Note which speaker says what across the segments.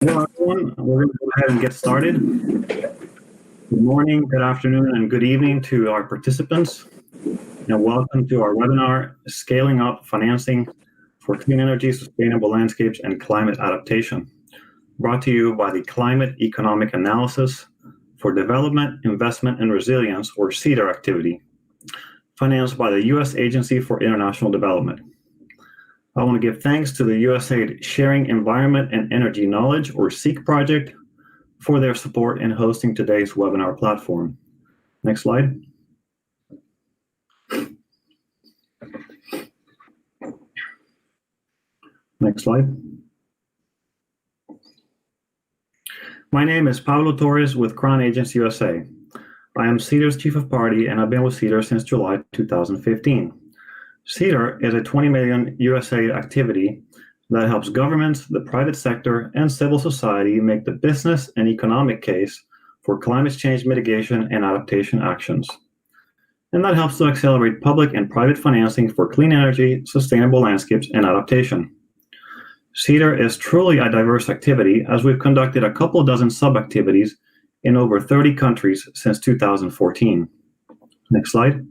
Speaker 1: Hello, everyone. We're going to go ahead and get started. Good morning, good afternoon, and good evening to our participants, and welcome to our webinar, Scaling Up Financing for Clean Energy, Sustainable Landscapes, and Climate Adaptation, brought to you by the Climate Economic Analysis for Development, Investment, and Resilience, or CEADIR activity, financed by the U.S. Agency for International Development. I want to give thanks to the USAID Sharing Environment and Energy Knowledge, or SEEK project, for their support in hosting today's webinar platform. Next slide. Next slide. My name is Pablo Torres with Crown Agents USA. I am CEADIR's Chief of Party, and I've been with CEADIR since July 2015. CEADIR is a $20 million USAID activity that helps governments, the private sector, and civil society make the business and economic case for climate change mitigation and adaptation actions. And that helps to accelerate public and private financing for clean energy, sustainable landscapes, and adaptation. CEADIR is truly a diverse activity, as we've conducted a couple dozen sub-activities in over 30 countries since 2014. Next slide.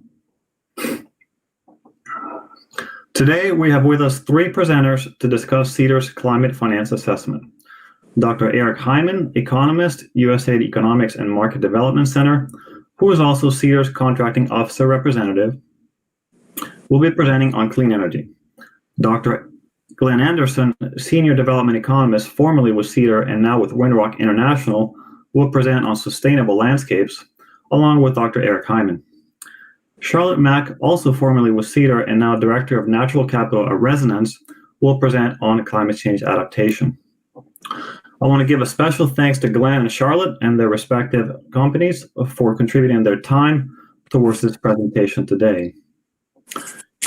Speaker 1: Today, we have with us three presenters to discuss CEADIR's climate finance assessment. Dr. Eric Hyman, economist, USAID Economics and Market Development Center, who is also CEADIR's contracting officer representative, will be presenting on clean energy. Dr. Glen Anderson, senior development economist, formerly with CEADIR and now with Winrock International, will present on sustainable landscapes, along with Dr. Eric Hyman. Charlotte Mack, also formerly with CEADIR and now Director of Natural Capital at Resonance, will present on climate change adaptation. I want to give a special thanks to Glenn and Charlotte and their respective companies for contributing their time towards this presentation today.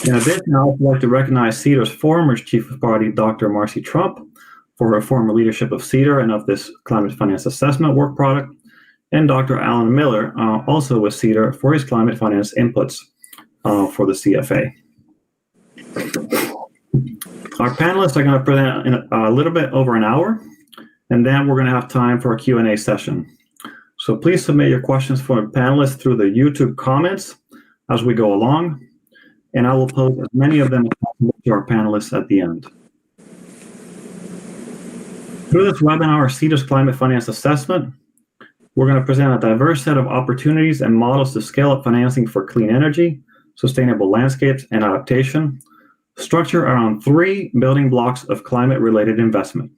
Speaker 1: In addition, I would like to recognize CEADIR's former Chief of Party, Dr. Marcy Trump, for her former leadership of CEADIR and of this climate finance assessment work product, and Dr. Alan Miller, also with CEADIR, for his climate finance inputs for the CFA. Our panelists are going to present in a little bit over an hour, and then we're going to have time for a Q&A session. So please submit your questions for the panelists through the YouTube comments as we go along, and I will pose as many of them as possible to our panelists at the end. Through this webinar, CEADIR's climate finance assessment, we're going to present a diverse set of opportunities and models to scale up financing for clean energy, sustainable landscapes, and adaptation, structured around three building blocks of climate-related investment.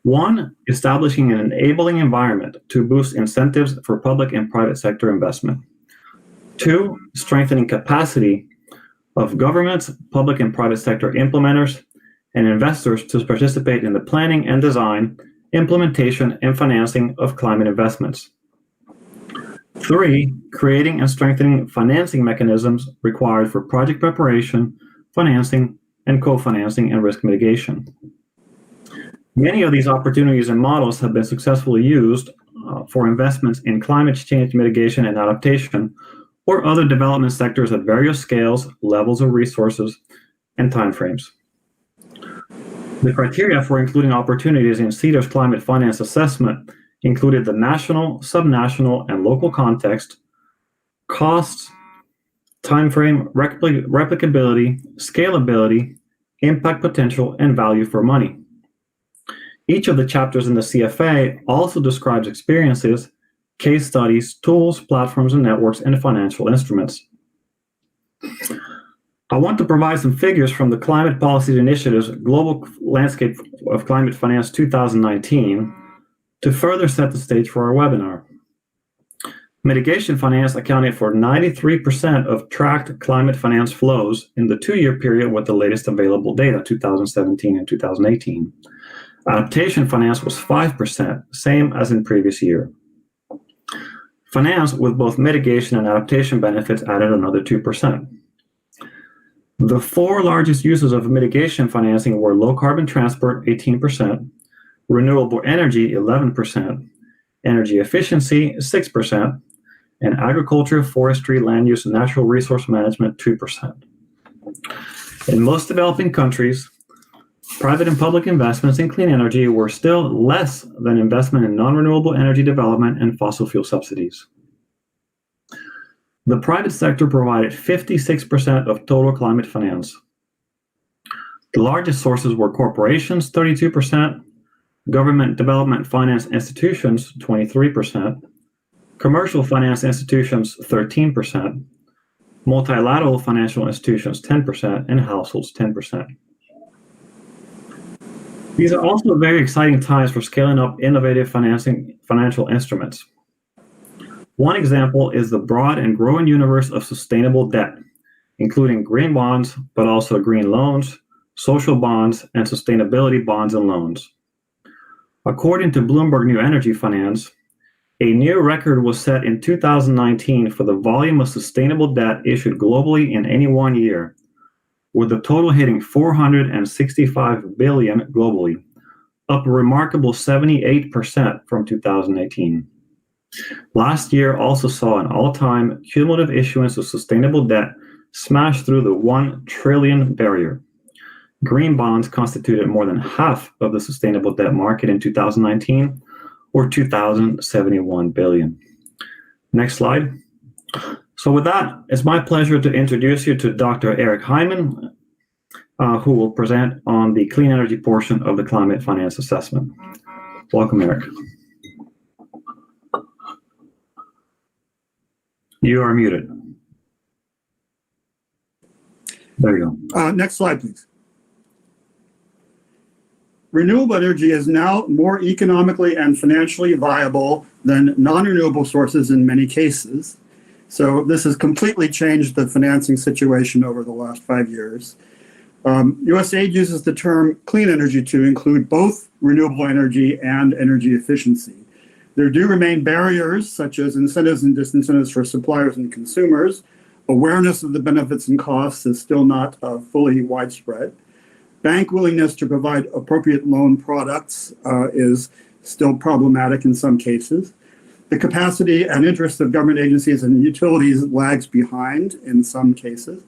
Speaker 1: One, establishing an enabling environment to boost incentives for public and private sector investment. Two, strengthening capacity of governments, public and private sector implementers, and investors to participate in the planning and design, implementation, and financing of climate investments. Three, creating and strengthening financing mechanisms required for project preparation, financing, and co-financing and risk mitigation. Many of these opportunities and models have been successfully used for investments in climate change mitigation and adaptation, or other development sectors at various scales, levels of resources, and timeframes. The criteria for including opportunities in CEADIR's climate finance assessment included the national, subnational, and local context, costs, timeframe, replicability, scalability, impact potential, and value for money. Each of the chapters in the CFA also describes experiences, case studies, tools, platforms, and networks, and financial instruments. I want to provide some figures from the Climate Policy Initiative's Global Landscape of Climate Finance 2019 to further set the stage for our webinar. Mitigation finance accounted for 93% of tracked climate finance flows in the two-year period with the latest available data, 2017 and 2018. Adaptation finance was 5%, same as in previous year. Finance with both mitigation and adaptation benefits added another 2%. The four largest uses of mitigation financing were low carbon transport, 18%, renewable energy, 11%, energy efficiency, 6%, and agriculture, forestry, land use, and natural resource management, 2%. In most developing countries, Private and public investments in clean energy were still less than investment in non-renewable energy development and fossil fuel subsidies. The private sector provided 56% of total climate finance. The largest sources were corporations, 32%, government development finance institutions, 23%, commercial finance institutions, 13%, multilateral financial institutions, 10%, and households, 10%. These are also very exciting times for scaling up innovative financial instruments. One example is the broad and growing universe of sustainable debt, including green bonds, but also green loans, social bonds, and sustainability bonds and loans. According to Bloomberg New Energy Finance, a new record was set in 2019 for the volume of sustainable debt issued globally in any one year, with the total hitting $465 billion globally, up a remarkable 78% from 2018. Last year also saw an all-time cumulative issuance of sustainable debt smash through the 1 trillion barrier. Green bonds constituted more than half of the sustainable debt market in 2019, or $2,071 billion. Next slide. So with that, it's my pleasure to introduce you to Dr. Eric Hyman, who will present on the clean energy portion of the climate finance assessment. Welcome, Eric. You are muted. There you go.
Speaker 2: Next slide, please. Renewable energy is now more economically and financially viable than non-renewable sources in many cases. So this has completely changed the financing situation over the last 5 years. USAID uses the term clean energy to include both renewable energy and energy efficiency. There do remain barriers such as incentives and disincentives for suppliers and consumers. Awareness of the benefits and costs is still not fully widespread. Bank willingness to provide appropriate loan products is still problematic in some cases. The capacity and interest of government agencies and utilities lags behind in some cases.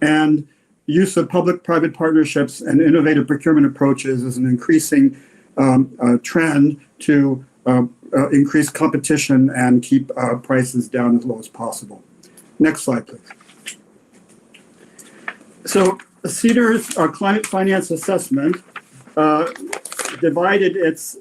Speaker 2: And use of public-private partnerships and innovative procurement approaches is an increasing trend to increase competition and keep prices down as low as possible. Next slide, please. So CEADIR's climate finance assessment divided its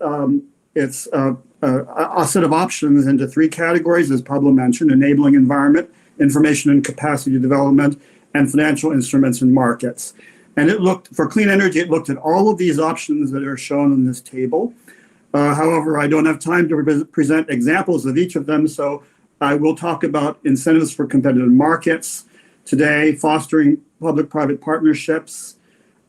Speaker 2: a set of options into 3 categories, as Pablo mentioned: enabling environment, information and capacity development, and financial instruments and markets. And it looked, for clean energy, it looked at all of these options that are shown in this table. However, I don't have time to present examples of each of them, so I will talk about incentives for competitive markets today, fostering public-private partnerships,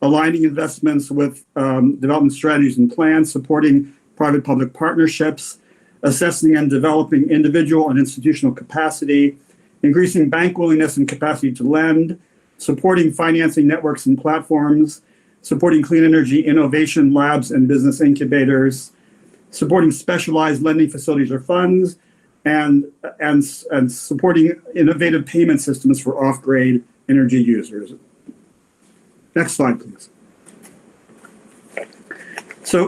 Speaker 2: aligning investments with development strategies and plans, supporting private-public partnerships, assessing and developing individual and institutional capacity, increasing bank willingness and capacity to lend, supporting financing networks and platforms, supporting clean energy innovation labs and business incubators, supporting specialized lending facilities or funds, and supporting innovative payment systems for off-grid energy users. Next slide, please. So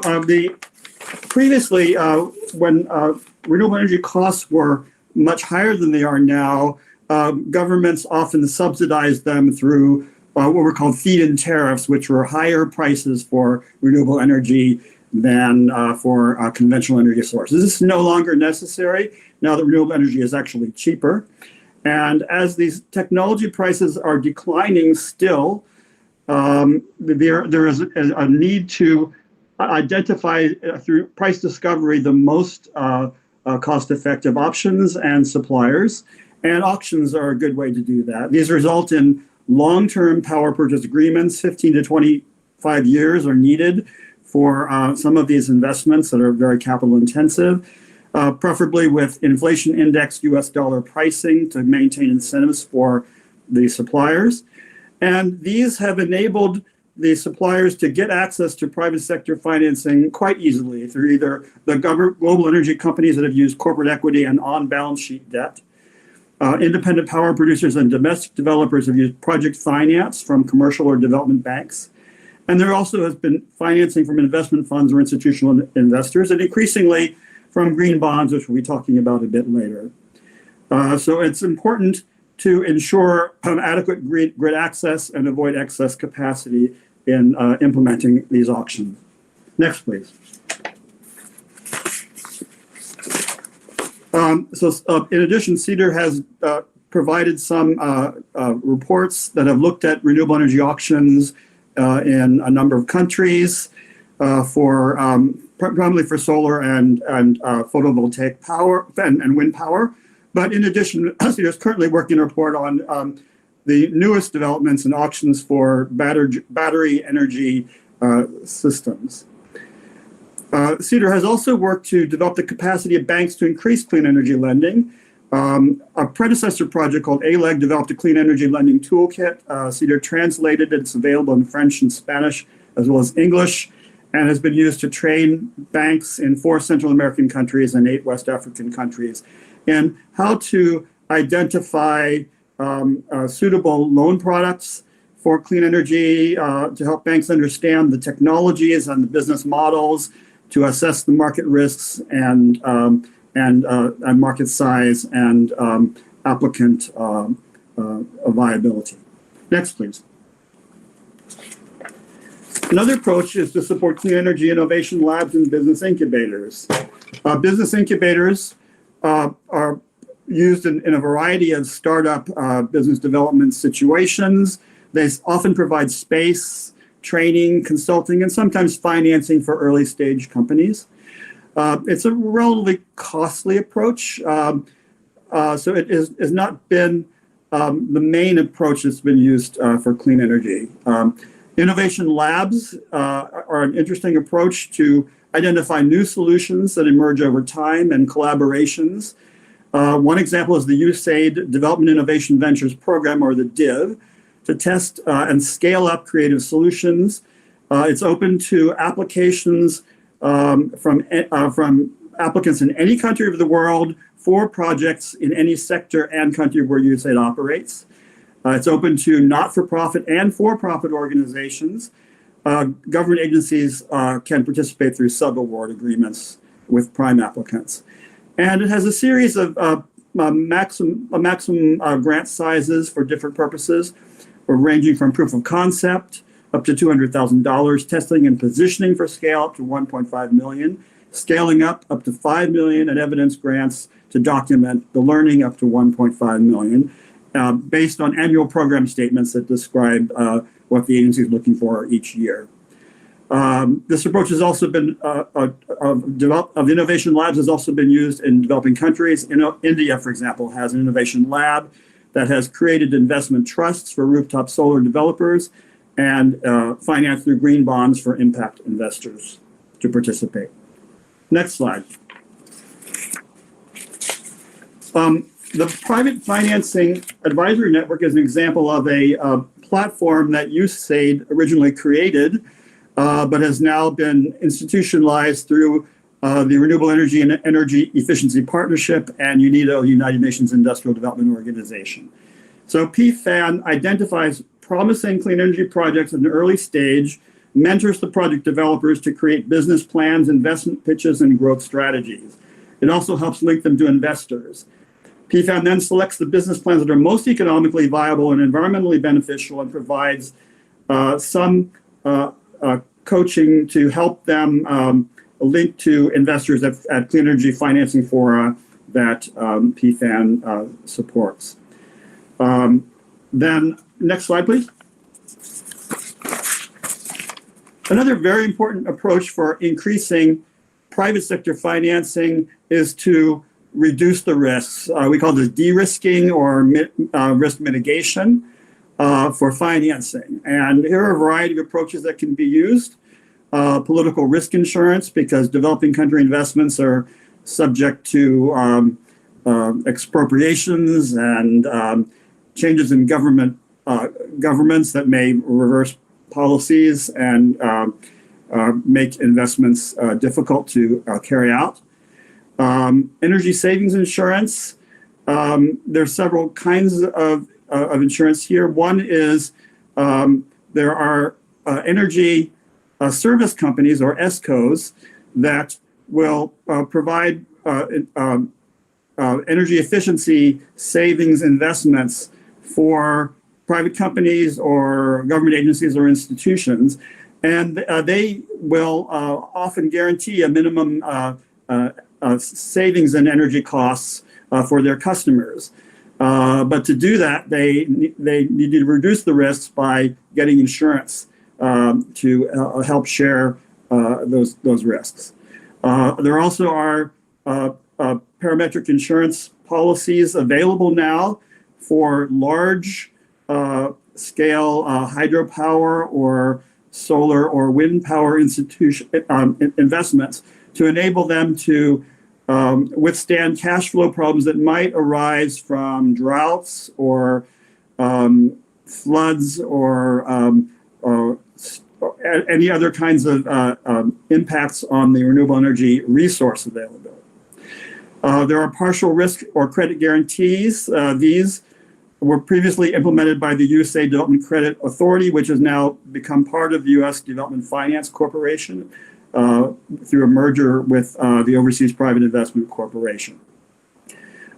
Speaker 2: previously, when renewable energy costs were much higher than they are now, governments often subsidized them through what were called feed-in tariffs, which were higher prices for renewable energy than for conventional energy sources. This is no longer necessary now that renewable energy is actually cheaper. And as these technology prices are declining still, there is a need to identify through price discovery the most cost-effective options and suppliers. And auctions are a good way to do that. These result in long-term power purchase agreements. 15 to 25 years are needed for some of these investments that are very capital intensive, preferably with inflation indexed US dollar pricing to maintain incentives for the suppliers. And these have enabled the suppliers to get access to private sector financing quite easily through either the global energy companies that have used corporate equity and on-balance sheet debt. Independent power producers and domestic developers have used project finance from commercial or development banks. And there also has been financing from investment funds or institutional investors, and increasingly from green bonds, which we'll be talking about a bit later. So it's important to ensure adequate grid access and avoid excess capacity in implementing these auctions. Next, please. In addition, CEADIR has provided some reports that have looked at renewable energy auctions in a number of countries primarily for solar and photovoltaic power and wind power. But in addition, CEADIR is currently working a report on the newest developments and auctions for battery energy systems. CEADIR has also worked to develop the capacity of banks to increase clean energy lending. A predecessor project called ALEG developed a clean energy lending toolkit. CEADIR translated it. It's available in French and Spanish as well as English, and has been used to train banks in 4 Central American countries and 8 West African countries in how to identify suitable loan products for clean energy, to help banks understand the technologies and the business models, to assess the market risks and market size and applicant viability. Next, please. Another approach is to support clean energy innovation labs and business incubators. Business incubators are used in a variety of startup business development situations. They often provide space, training, consulting, and sometimes financing for early stage companies. It's a relatively costly approach, so it has not been the main approach that's been used for clean energy. Innovation labs are an interesting approach to identify new solutions that emerge over time and collaborations. One example is the USAID Development Innovation Ventures Program, or the DIV, to test and scale up creative solutions. It's open to applications from applicants in any country of the world for projects in any sector and country where USAID operates. It's open to not-for-profit and for-profit organizations. Government agencies can participate through sub-award agreements with prime applicants. And it has a series of maximum grant sizes for different purposes, ranging from proof of concept up to $200,000, testing and positioning for scale up to $1.5 million, scaling up to $5 million, and evidence grants to document the learning up to $1.5 million, based on annual program statements that describe what the agency is looking for each year. This approach has also been of innovation labs has also been used in developing countries. India, for example, has an innovation lab that has created investment trusts for rooftop solar developers and financed through green bonds for impact investors to participate. Next slide. The Private Financing Advisory Network is an example of a platform that USAID originally created, but has now been institutionalized through the Renewable Energy and Energy Efficiency Partnership and UNIDO, United Nations Industrial Development Organization. So PFAN identifies promising clean energy projects at an early stage, mentors the project developers to create business plans, investment pitches, and growth strategies. It also helps link them to investors. PFAN then selects the business plans that are most economically viable and environmentally beneficial and provides some coaching to help them link to investors at clean energy financing fora that PFAN supports. Then next slide, please. Another very important approach for increasing private sector financing is to reduce the risks. We call this de-risking or risk mitigation for financing. And here are a variety of approaches that can be used. Political risk insurance, because developing country investments are subject to expropriations and changes in governments that may reverse policies and make investments difficult to carry out. Energy savings insurance. There's several kinds of insurance here. One is there are energy service companies, or ESCOs, that will provide energy efficiency savings investments for private companies or government agencies or institutions. And they will often guarantee a minimum savings in energy costs for their customers. But to do that, they need to reduce the risks by getting insurance to help share those risks. There also are parametric insurance policies available now for large scale hydropower or solar or wind power investments to enable them to withstand cash flow problems that might arise from droughts or floods or any other kinds of impacts on the renewable energy resource availability. There are partial risk or credit guarantees. These were previously implemented by the USAID Development Credit Authority, which has now become part of the U.S. Development Finance Corporation through a merger with the Overseas Private Investment Corporation.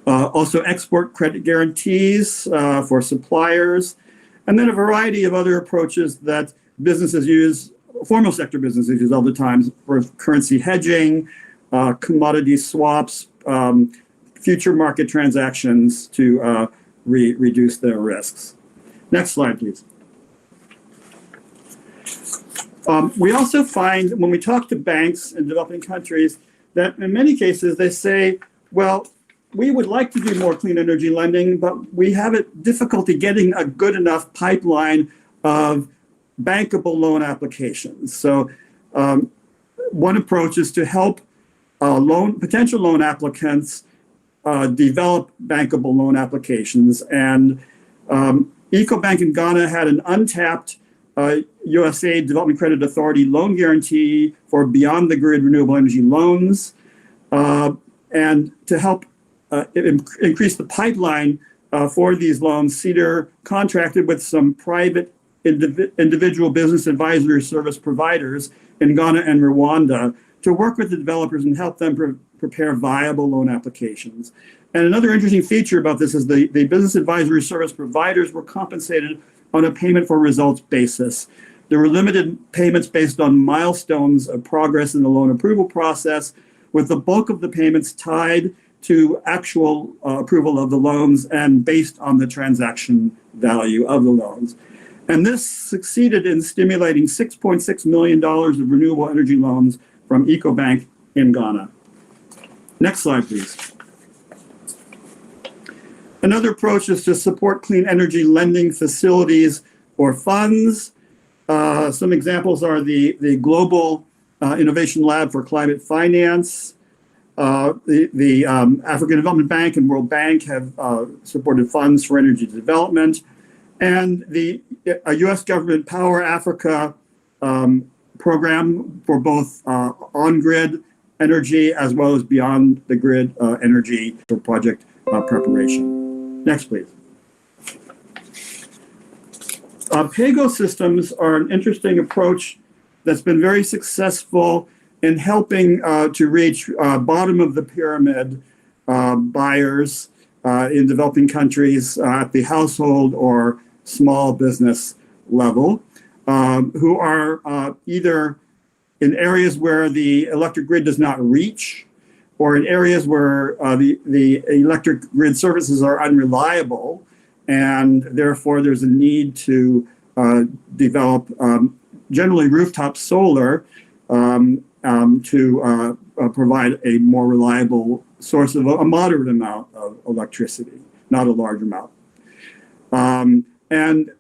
Speaker 2: Also export credit guarantees for suppliers, and then a variety of other approaches that businesses use, formal sector businesses use all the time, for currency hedging, commodity swaps, future market transactions to reduce their risks. Next slide, please. We also find when we talk to banks in developing countries that in many cases they say, well, we would like to do more clean energy lending, but we have difficulty getting a good enough pipeline of bankable loan applications. So one approach is to help potential loan applicants develop bankable loan applications. And EcoBank in Ghana had an untapped USAID Development Credit Authority loan guarantee for beyond the grid renewable energy loans. And to help increase the pipeline for these loans, CEADIR contracted with some private individual business advisory service providers in Ghana and Rwanda to work with the developers and help them prepare viable loan applications. And another interesting feature about this is the business advisory service providers were compensated on a payment for results basis. There were limited payments based on milestones of progress in the loan approval process, with the bulk of the payments tied to actual approval of the loans and based on the transaction value of the loans. And this succeeded in stimulating $6.6 million of renewable energy loans from EcoBank in Ghana. Next slide, please. Another approach is to support clean energy lending facilities or funds. Some examples are the Global Innovation Lab for Climate Finance. The African Development Bank and World Bank have supported funds for energy development. And the U.S. government Power Africa program for both on-grid energy as well as beyond the grid energy for project preparation. Next, please. PAYGO systems are an interesting approach that's been very successful in helping to reach bottom of the pyramid buyers in developing countries at the household or small business level, who are either in areas where the electric grid does not reach, or in areas where the electric grid services are unreliable, and therefore there's a need to develop generally rooftop solar to provide a more reliable source of a moderate amount of electricity, not a large amount. And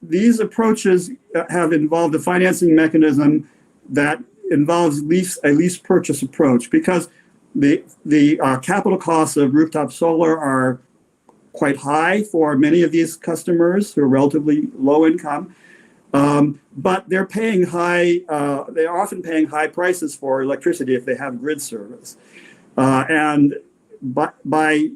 Speaker 2: these approaches have involved a financing mechanism that involves a lease purchase approach, because the capital costs of rooftop solar are quite high for many of these customers who are relatively low income. But they're paying they're often paying high prices for electricity if they have grid service. And by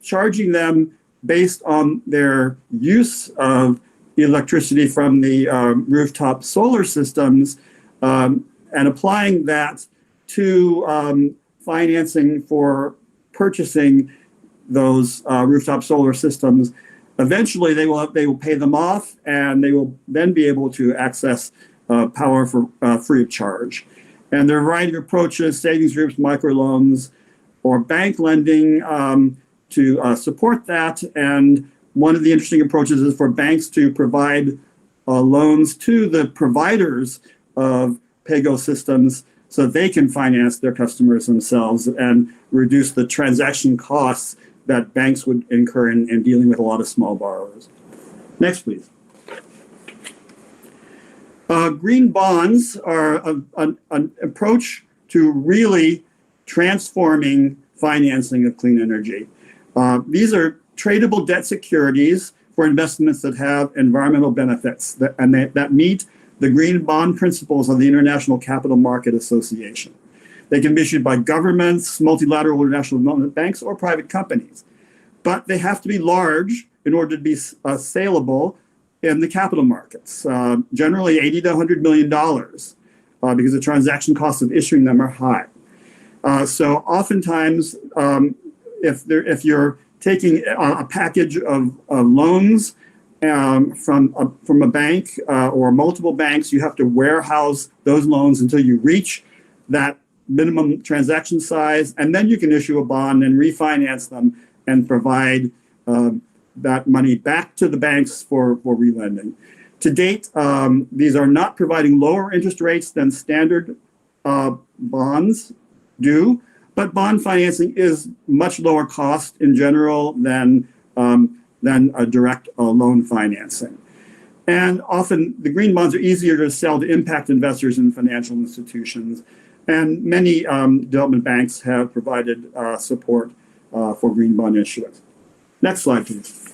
Speaker 2: charging them based on their use of the electricity from the rooftop solar systems and applying that to financing for purchasing those rooftop solar systems. Eventually, they will pay them off, and they will then be able to access power for free of charge. And there are a variety of approaches: savings groups, microloans, or bank lending to support that. And one of the interesting approaches is for banks to provide loans to the providers of PAYGO systems so that they can finance their customers themselves and reduce the transaction costs that banks would incur in dealing with a lot of small borrowers. Next, please. Green bonds are an approach to really transforming financing of clean energy. These are tradable debt securities for investments that have environmental benefits that meet the green bond principles of the International Capital Market Association. They can be issued by governments, multilateral international development banks, or private companies. But they have to be large in order to be saleable in the capital markets, generally $80 to $100 million, because the transaction costs of issuing them are high. So oftentimes, if you're taking a package of loans from a bank or multiple banks, you have to warehouse those loans until you reach that minimum transaction size, and then you can issue a bond and refinance them and provide that money back to the banks for relending. To date, these are not providing lower interest rates than standard bonds do, but bond financing is much lower cost in general than a direct loan financing. And often the green bonds are easier to sell to impact investors and financial institutions. And many development banks have provided support for green bond issuance. Next slide, please.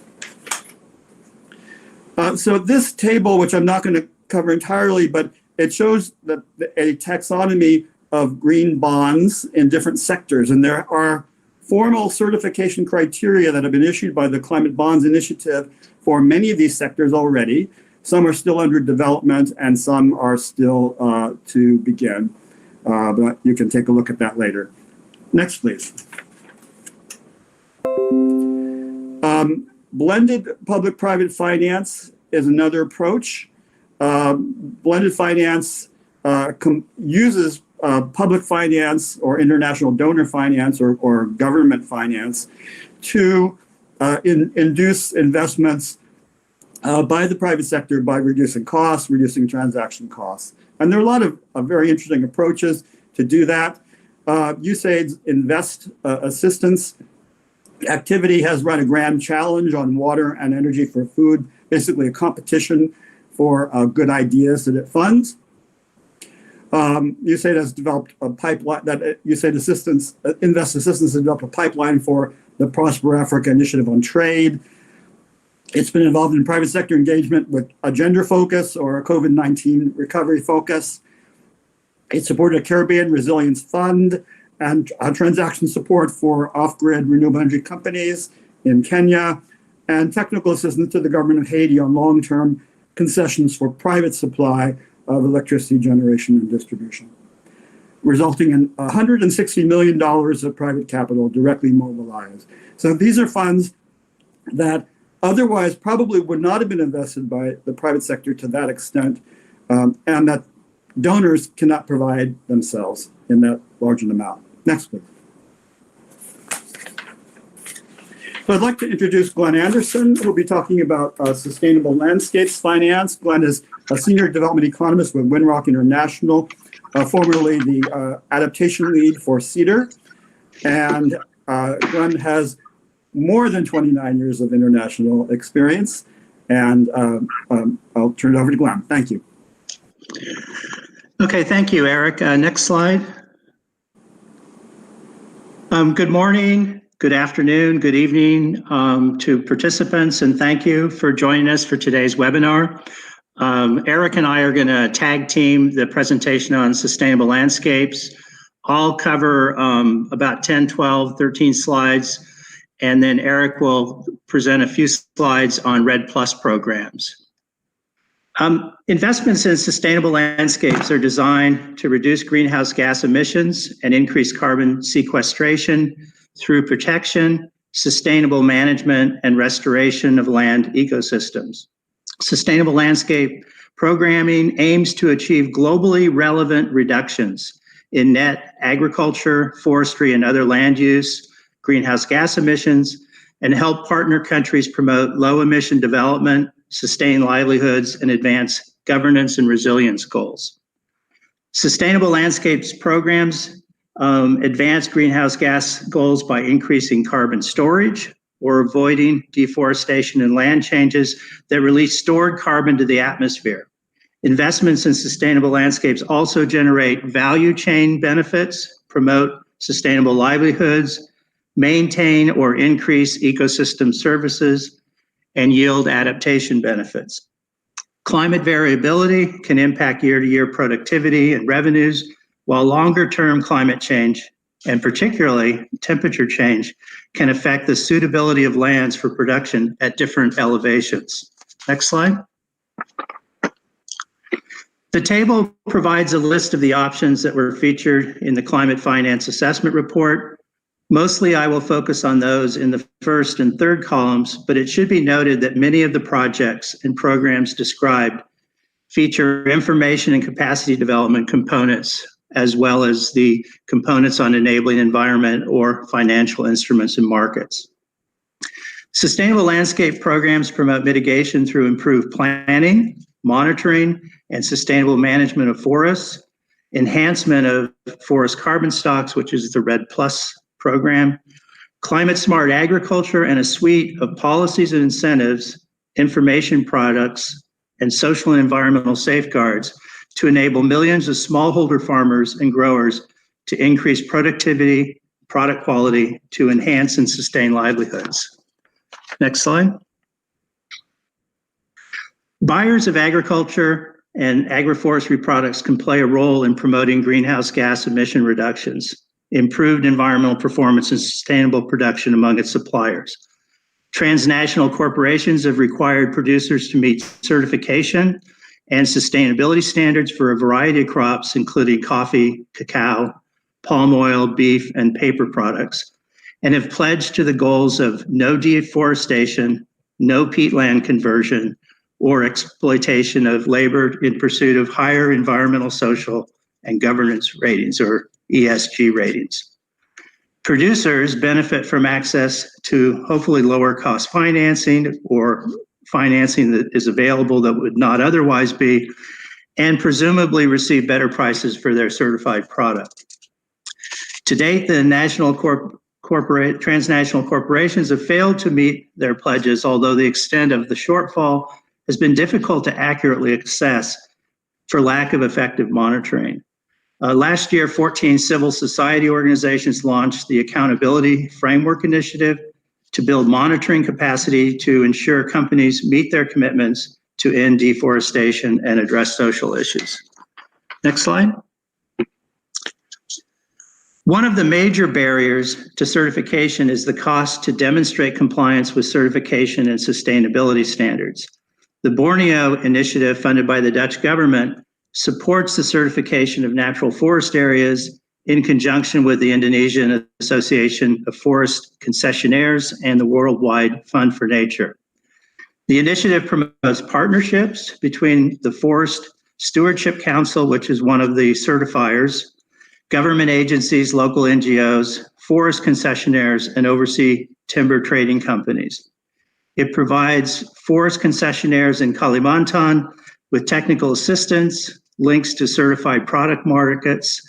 Speaker 2: So this table, which I'm not going to cover entirely, but it shows that a taxonomy of green bonds in different sectors. And there are formal certification criteria that have been issued by the Climate Bonds Initiative for many of these sectors already. Some are still under development and some are still to begin. But you can take a look at that later. Next, please. Blended public-private finance is another approach. Blended finance uses public finance or international donor finance or government finance to induce investments by the private sector by reducing costs, reducing transaction costs. And there are a lot of very interesting approaches to do that. USAID's Invest Assistance activity has run a grand challenge on water and energy for food, basically a competition for good ideas that it funds. USAID has developed a pipeline that USAID Invest Assistance has developed a pipeline for the Prosper Africa Initiative on Trade. It's been involved in private sector engagement with a gender focus or a COVID-19 recovery focus. It supported a Caribbean Resilience Fund and transaction support for off-grid renewable energy companies in Kenya, and technical assistance to the government of Haiti on long-term concessions for private supply of electricity generation and distribution, resulting in $160 million of private capital directly mobilized. So these are funds that otherwise probably would not have been invested by the private sector to that extent, and that donors cannot provide themselves in that large an amount. Next, please. So I'd like to introduce Glen Anderson, who will be talking about sustainable landscapes finance. Glen is a senior development economist with Winrock International, formerly the adaptation lead for CEADIR. And Glen has more than 29 years of international experience. And I'll turn it over to Glen. Thank you.
Speaker 3: Okay, thank you, Eric. Next slide. Good morning, good afternoon, good evening to participants, and thank you for joining us for today's webinar. Eric and I are going to tag team the presentation on sustainable landscapes. I'll cover about 10, 12, 13 slides, and then Eric will present a few slides on REDD+ programs. Investments in sustainable landscapes are designed to reduce greenhouse gas emissions and increase carbon sequestration through protection, sustainable management, and restoration of land ecosystems. Sustainable landscape programming aims to achieve globally relevant reductions in net agriculture, forestry, and other land use, greenhouse gas emissions, and help partner countries promote low-emission development, sustain livelihoods, and advance governance and resilience goals. Sustainable landscapes programs advance greenhouse gas goals by increasing carbon storage or avoiding deforestation and land changes that release stored carbon to the atmosphere. Investments in sustainable landscapes also generate value chain benefits, promote sustainable livelihoods, maintain or increase ecosystem services, and yield adaptation benefits. Climate variability can impact year-to-year productivity and revenues, while longer-term climate change, and particularly temperature change, can affect the suitability of lands for production at different elevations. Next slide. The table provides a list of the options that were featured in the Climate Finance Assessment Report. Mostly I will focus on those in the first and third columns, but it should be noted that many of the projects and programs described feature information and capacity development components, as well as the components on enabling environment or financial instruments and markets. Sustainable landscape programs promote mitigation through improved planning, monitoring, and sustainable management of forests, enhancement of forest carbon stocks, which is the REDD+ program, climate smart agriculture, and a suite of policies and incentives, information products, and social and environmental safeguards to enable millions of smallholder farmers and growers to increase productivity, product quality, to enhance and sustain livelihoods. Next slide. Buyers of agriculture and agroforestry products can play a role in promoting greenhouse gas emission reductions, improved environmental performance, and sustainable production among its suppliers. Transnational corporations have required producers to meet certification and sustainability standards for a variety of crops, including coffee, cacao, palm oil, beef, and paper products, and have pledged to the goals of no deforestation, no peatland conversion, or exploitation of labor in pursuit of higher environmental, social, and governance ratings, or ESG ratings. Producers benefit from access to hopefully lower cost financing or financing that is available that would not otherwise be, and presumably receive better prices for their certified product. To date, the transnational corporations have failed to meet their pledges, although the extent of the shortfall has been difficult to accurately assess for lack of effective monitoring. Last year, 14 civil society organizations launched the Accountability Framework Initiative to build monitoring capacity to ensure companies meet their commitments to end deforestation and address social issues. Next slide. One of the major barriers to certification is the cost to demonstrate compliance with certification and sustainability standards. The Borneo Initiative, funded by the Dutch government, supports the certification of natural forest areas in conjunction with the Indonesian Association of Forest Concessionaires and the Worldwide Fund for Nature. The initiative promotes partnerships between the Forest Stewardship Council, which is one of the certifiers, government agencies, local NGOs, forest concessionaires, and overseas timber trading companies. It provides forest concessionaires in Kalimantan with technical assistance, links to certified product markets,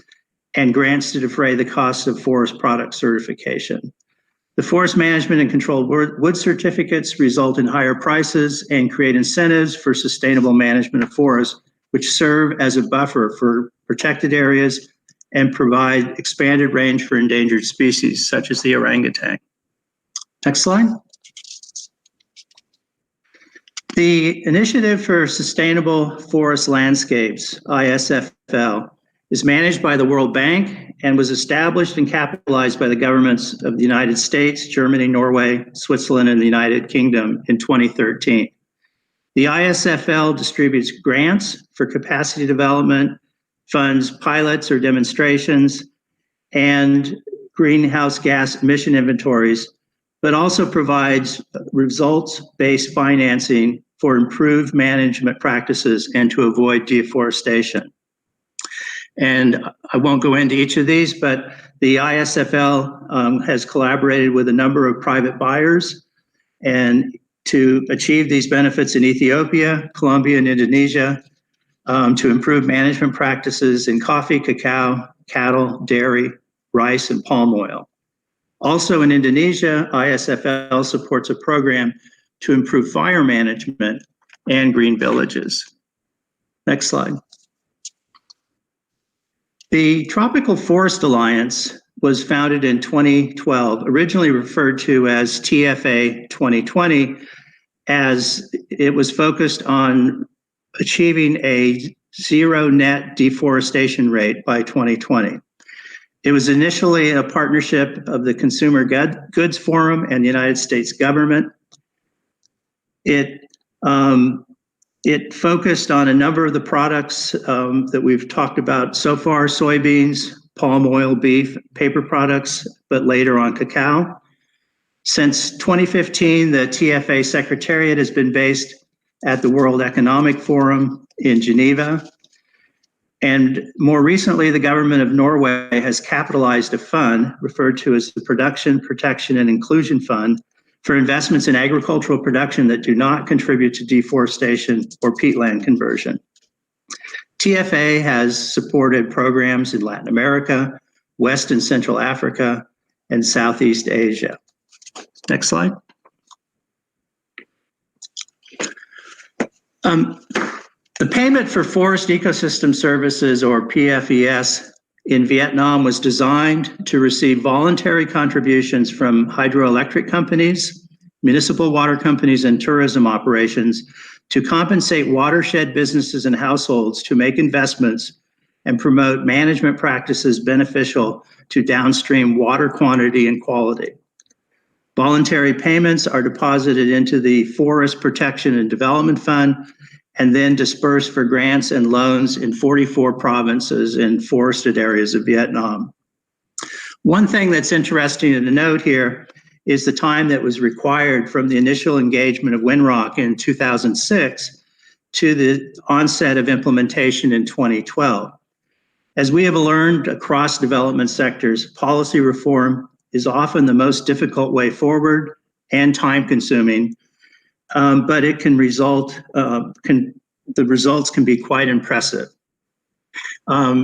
Speaker 3: and grants to defray the costs of forest product certification. The forest management and controlled wood certificates result in higher prices and create incentives for sustainable management of forests, which serve as a buffer for protected areas and provide expanded range for endangered species, such as the orangutan. Next slide. The Initiative for Sustainable Forest Landscapes, ISFL, is managed by the World Bank and was established and capitalized by the governments of the United States, Germany, Norway, Switzerland, and the United Kingdom in 2013. The ISFL distributes grants for capacity development, funds pilots or demonstrations, and greenhouse gas emission inventories, but also provides results-based financing for improved management practices and to avoid deforestation. And I won't go into each of these, but the ISFL has collaborated with a number of private buyers and to achieve these benefits in Ethiopia, Colombia, and Indonesia, to improve management practices in coffee, cacao, cattle, dairy, rice, and palm oil. Also in Indonesia, ISFL supports a program to improve fire management and green villages. Next slide. The Tropical Forest Alliance was founded in 2012, originally referred to as TFA 2020, as it was focused on achieving a zero net deforestation rate by 2020. It was initially a partnership of the Consumer Goods Forum and the United States government. It focused on a number of the products that we've talked about so far: soybeans, palm oil, beef, paper products, but later on cacao. Since 2015, the TFA Secretariat has been based at the World Economic Forum in Geneva. And more recently, the government of Norway has capitalized a fund referred to as the Production, Protection, and Inclusion Fund for investments in agricultural production that do not contribute to deforestation or peatland conversion. TFA has supported programs in Latin America, West and Central Africa, and Southeast Asia. Next slide. The Payment for Forest Ecosystem Services, or PFES, in Vietnam was designed to receive voluntary contributions from hydroelectric companies, municipal water companies, and tourism operations to compensate watershed businesses and households to make investments and promote management practices beneficial to downstream water quantity and quality. Voluntary payments are deposited into the Forest Protection and Development Fund and then dispersed for grants and loans in 44 provinces in forested areas of Vietnam. One thing that's interesting to note here is the time that was required from the initial engagement of Winrock in 2006 to the onset of implementation in 2012. As we have learned across development sectors, policy reform is often the most difficult way forward and time-consuming, but it can result. The results can be quite impressive.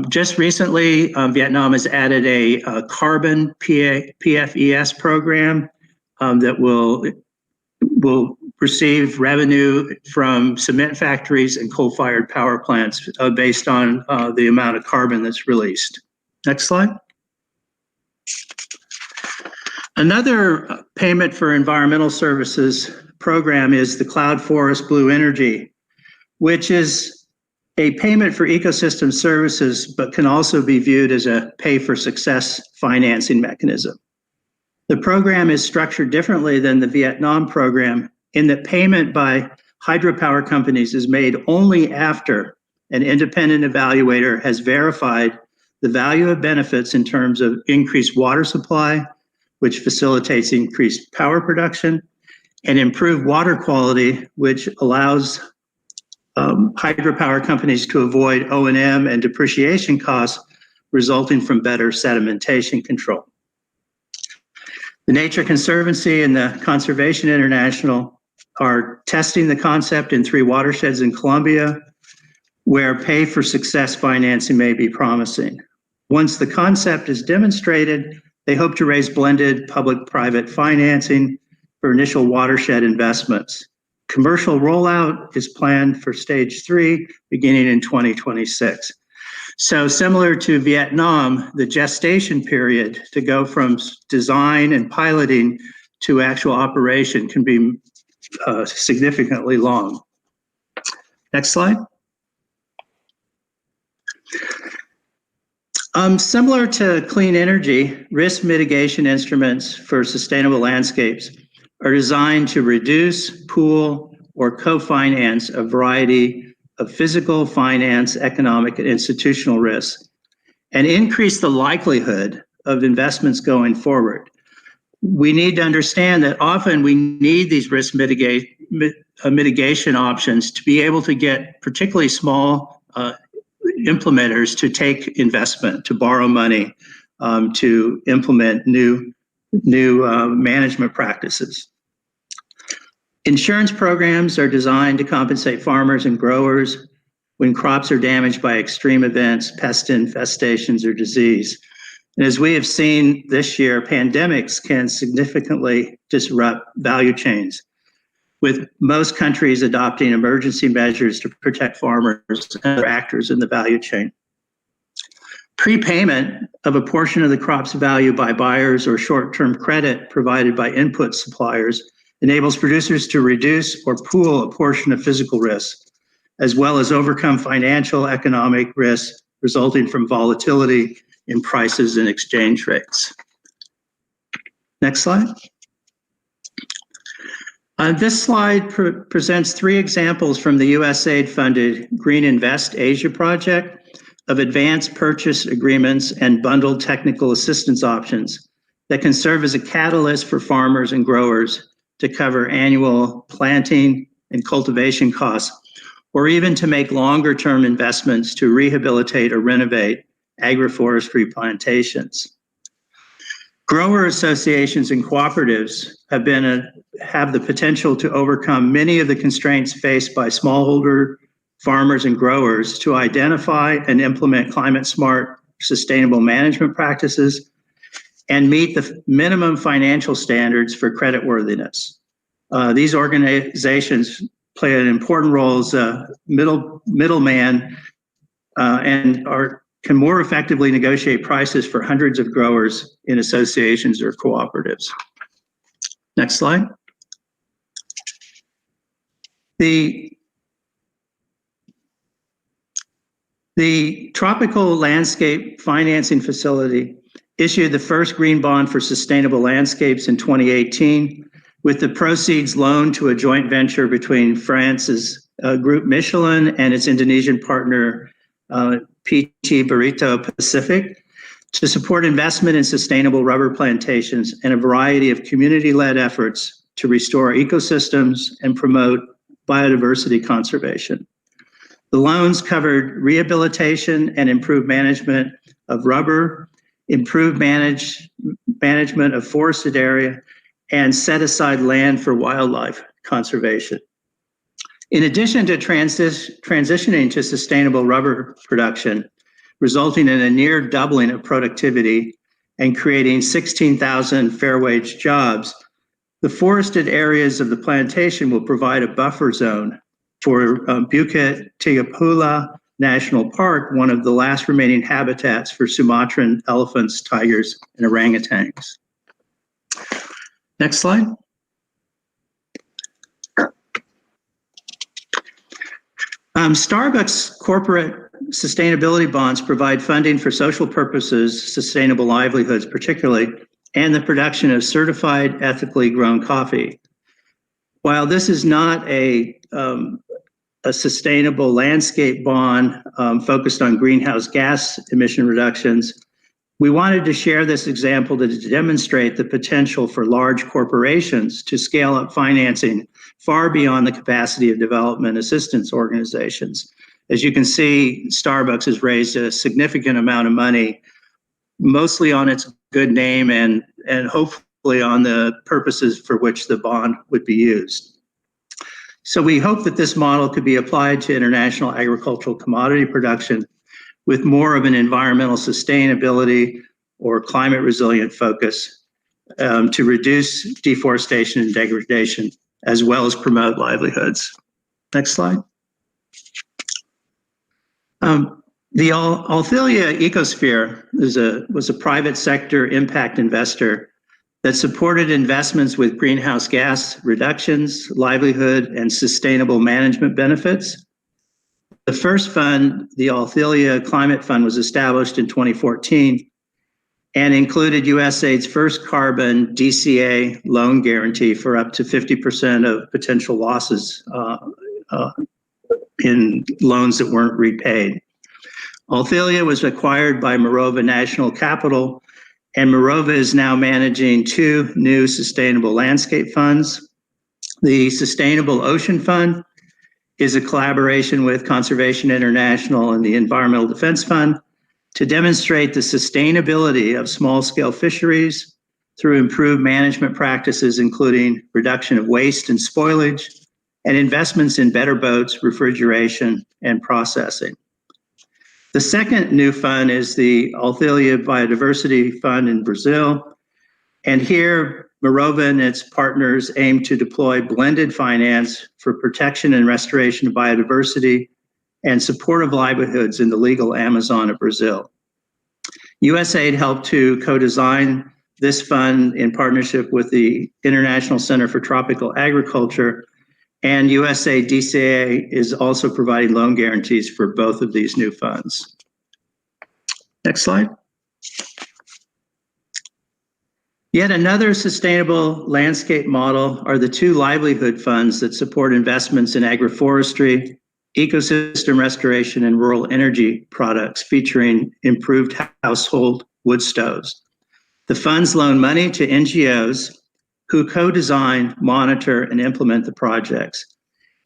Speaker 3: Just recently, Vietnam has added a carbon PFES program that will receive revenue from cement factories and coal-fired power plants based on the amount of carbon that's released. Next slide. Another payment for environmental services program is the Cloud Forest Blue Energy, which is a payment for ecosystem services, but can also be viewed as a pay-for-success financing mechanism. The program is structured differently than the Vietnam program in that payment by hydropower companies is made only after an independent evaluator has verified the value of benefits in terms of increased water supply, which facilitates increased power production, and improved water quality, which allows hydropower companies to avoid O&M and depreciation costs resulting from better sedimentation control. The Nature Conservancy and the Conservation International are testing the concept in 3 watersheds in Colombia, where pay-for-success financing may be promising. Once the concept is demonstrated, they hope to raise blended public-private financing for initial watershed investments. Commercial rollout is planned for stage 3 beginning in 2026. So similar to Vietnam, the gestation period to go from design and piloting to actual operation can be significantly long. Next slide. Similar to clean energy, risk mitigation instruments for sustainable landscapes are designed to reduce, pool, or co-finance a variety of physical, finance, economic, and institutional risks, and increase the likelihood of investments going forward. We need to understand that often we need these risk mitigation options to be able to get particularly small implementers to take investment, to borrow money, to implement new management practices. Insurance programs are designed to compensate farmers and growers when crops are damaged by extreme events, pest infestations, or disease. And as we have seen this year, pandemics can significantly disrupt value chains, with most countries adopting emergency measures to protect farmers and other actors in the value chain. Prepayment of a portion of the crop's value by buyers or short-term credit provided by input suppliers enables producers to reduce or pool a portion of physical risk, as well as overcome financial economic risks resulting from volatility in prices and exchange rates. Next slide. This slide presents 3 examples from the USAID-funded Green Invest Asia project of advanced purchase agreements and bundled technical assistance options that can serve as a catalyst for farmers and growers to cover annual planting and cultivation costs, or even to make longer-term investments to rehabilitate or renovate agroforestry plantations. Grower associations and cooperatives have the potential to overcome many of the constraints faced by smallholder farmers and growers to identify and implement climate-smart, sustainable management practices and meet the minimum financial standards for creditworthiness. These organizations play an important role as a middleman and can more effectively negotiate prices for hundreds of growers in associations or cooperatives. Next slide. The Tropical Landscape Financing Facility issued the first green bond for sustainable landscapes in 2018, with the proceeds loaned to a joint venture between France's Group Michelin and its Indonesian partner, PT Barito Pacific, to support investment in sustainable rubber plantations and a variety of community-led efforts to restore ecosystems and promote biodiversity conservation. The loans covered rehabilitation and improved management of rubber, improved management of forested area, and set aside land for wildlife conservation. In addition to transitioning to sustainable rubber production, resulting in a near doubling of productivity and creating 16,000 fair-wage jobs, the forested areas of the plantation will provide a buffer zone for Bukit Tigapula National Park, one of the last remaining habitats for Sumatran elephants, tigers, and orangutans. Next slide. Starbucks corporate sustainability bonds provide funding for social purposes, sustainable livelihoods particularly, and the production of certified ethically grown coffee. While this is not a sustainable landscape bond focused on greenhouse gas emission reductions, we wanted to share this example to demonstrate the potential for large corporations to scale up financing far beyond the capacity of development assistance organizations. As you can see, Starbucks has raised a significant amount of money, mostly on its good name and hopefully on the purposes for which the bond would be used. So we hope that this model could be applied to international agricultural commodity production with more of an environmental sustainability or climate resilient focus to reduce deforestation and degradation, as well as promote livelihoods. Next slide. The Althelia Ecosphere was a private sector impact investor that supported investments with greenhouse gas reductions, livelihood, and sustainable management benefits. The first fund, the Althelia Climate Fund, was established in 2014 and included USAID's first carbon DCA loan guarantee for up to 50% of potential losses in loans that weren't repaid. Althelia was acquired by Morova National Capital, and Morova is now managing 2 new sustainable landscape funds. The Sustainable Ocean Fund is a collaboration with Conservation International and the Environmental Defense Fund to demonstrate the sustainability of small-scale fisheries through improved management practices, including reduction of waste and spoilage, and investments in better boats, refrigeration, and processing. The second new fund is the Althelia Biodiversity Fund in Brazil. And here, Morova and its partners aim to deploy blended finance for protection and restoration of biodiversity and support of livelihoods in the legal Amazon of Brazil. USAID helped to co-design this fund in partnership with the International Center for Tropical Agriculture, and USAID DCA is also providing loan guarantees for both of these new funds. Next slide. Yet another sustainable landscape model are the 2 livelihood funds that support investments in agroforestry, ecosystem restoration, and rural energy products featuring improved household wood stoves. The funds loan money to NGOs who co-design, monitor, and implement the projects.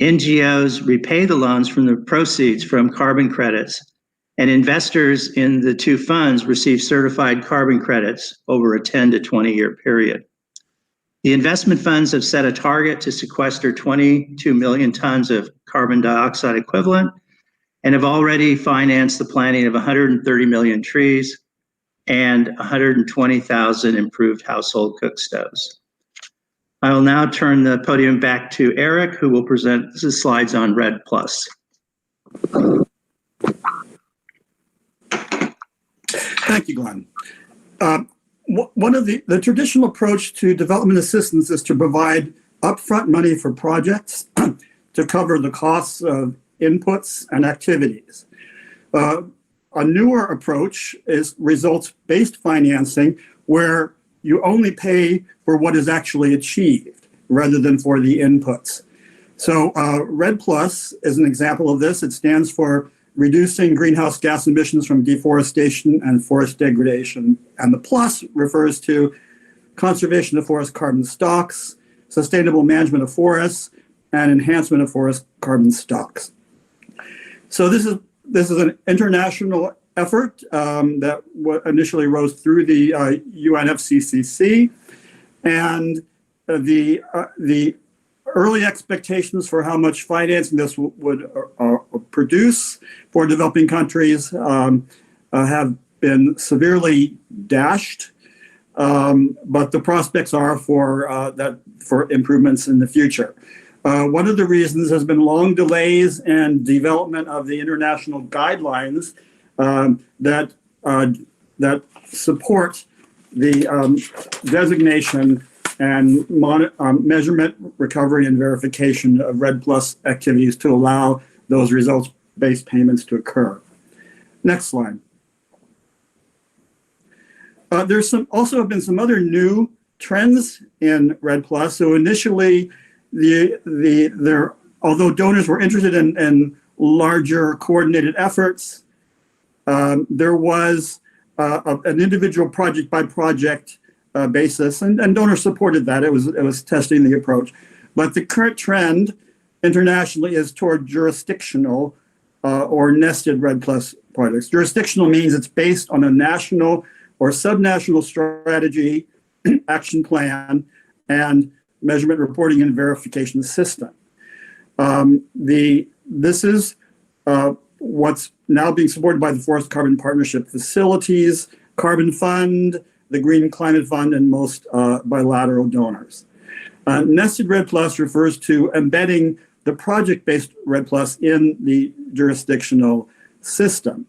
Speaker 3: NGOs repay the loans from the proceeds from carbon credits, and investors in the 2 funds receive certified carbon credits over a 10 to 20-year period. The investment funds have set a target to sequester 22 million tons of carbon dioxide equivalent and have already financed the planting of 130 million trees and 120,000 improved household cook stoves. I will now turn the podium back to Eric, who will present the slides on REDD+.
Speaker 2: Thank you, Glenn. One of the traditional approach to development assistance is to provide upfront money for projects to cover the costs of inputs and activities. A newer approach is results-based financing, where you only pay for what is actually achieved rather than for the inputs. So REDD+ is an example of this. It stands for reducing greenhouse gas emissions from deforestation and forest degradation. And the plus refers to conservation of forest carbon stocks, sustainable management of forests, and enhancement of forest carbon stocks. So this is an international effort that initially rose through the UNFCCC, and the early expectations for how much financing this would produce for developing countries have been severely dashed, but the prospects are for improvements in the future. One of the reasons has been long delays in development of the international guidelines that support the designation and measurement, recovery, and verification of REDD+ activities to allow those results-based payments to occur. Next slide. There's also have been some other new trends in REDD+. So initially, although donors were interested in larger coordinated efforts, there was an individual project by project basis, and donors supported that. It was testing the approach. But the current trend internationally is toward jurisdictional or nested REDD+ projects. Jurisdictional means it's based on a national or subnational strategy, action plan, and measurement, reporting, and verification system. This is what's now being supported by the Forest Carbon Partnership Facilities, Carbon Fund, the Green Climate Fund, and most bilateral donors. Nested REDD+ refers to embedding the project-based REDD+ in the jurisdictional system.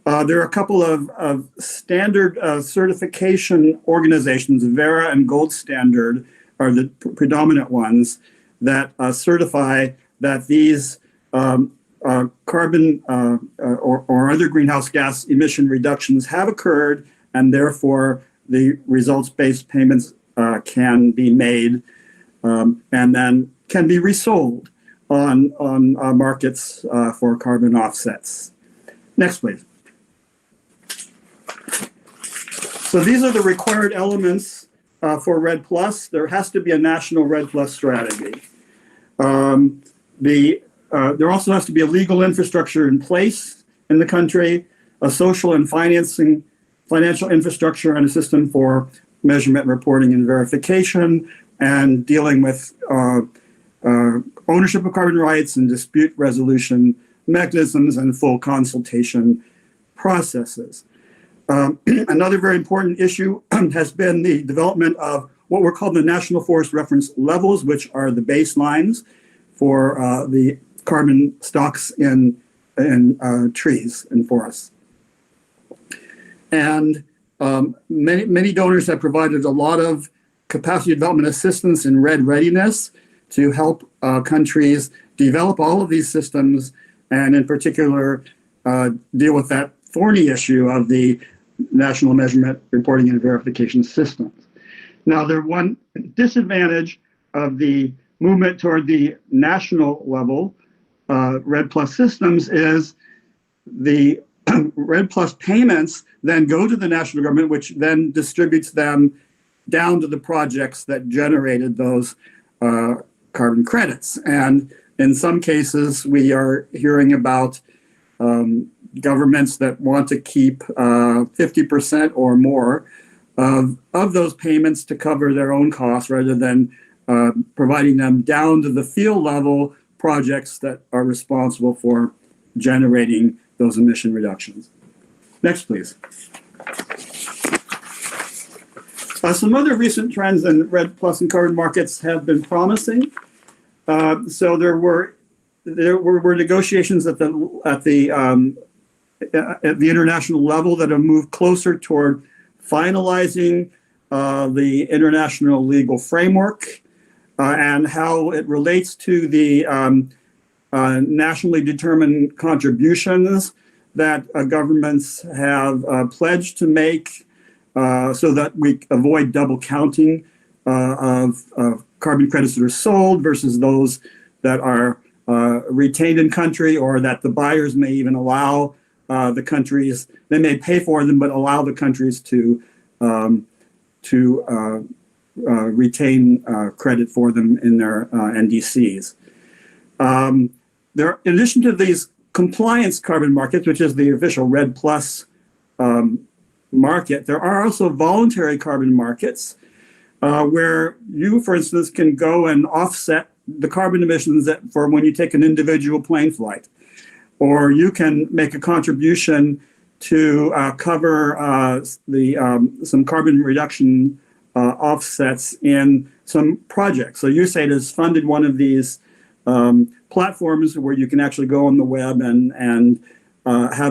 Speaker 2: There are a couple of standard certification organizations. Vera and Gold Standard are the predominant ones that certify that these carbon or other greenhouse gas emission reductions have occurred and therefore the results-based payments can be made and then can be resold on markets for carbon offsets. Next, please. So these are the required elements for REDD+. There has to be a national REDD+ strategy. There also has to be a legal infrastructure in place in the country, a social and financial infrastructure, and a system for measurement, reporting, and verification, and dealing with ownership of carbon rights and dispute resolution mechanisms and full consultation processes. Another very important issue has been the development of what were called the National Forest Reference Levels, which are the baselines for the carbon stocks in trees and forests. And many donors have provided a lot of capacity development assistance in REDD readiness to help countries develop all of these systems, and in particular deal with that thorny issue of the national measurement, reporting, and verification systems. Now, the one disadvantage of the movement toward the national level REDD+ systems is the REDD+ payments then go to the national government, which then distributes them down to the projects that generated those carbon credits. And in some cases, we are hearing about governments that want to keep 50% or more of those payments to cover their own costs rather than providing them down to the field level projects that are responsible for generating those emission reductions. Next, please. Some other recent trends in REDD+ and carbon markets have been promising. So there were negotiations at the international level that have moved closer toward finalizing the international legal framework and how it relates to the nationally determined contributions that governments have pledged to make so that we avoid double counting of carbon credits that are sold versus those that are retained in country, or that the buyers may even allow the countries, they may pay for them, but allow the countries to retain credit for them in their NDCs. In addition to these compliance carbon markets, which is the official REDD+ market, there are also voluntary carbon markets where you, for instance, can go and offset the carbon emissions for when you take an individual plane flight, or you can make a contribution to cover some carbon reduction offsets in some projects. So USAID has funded one of these platforms where you can actually go on the web and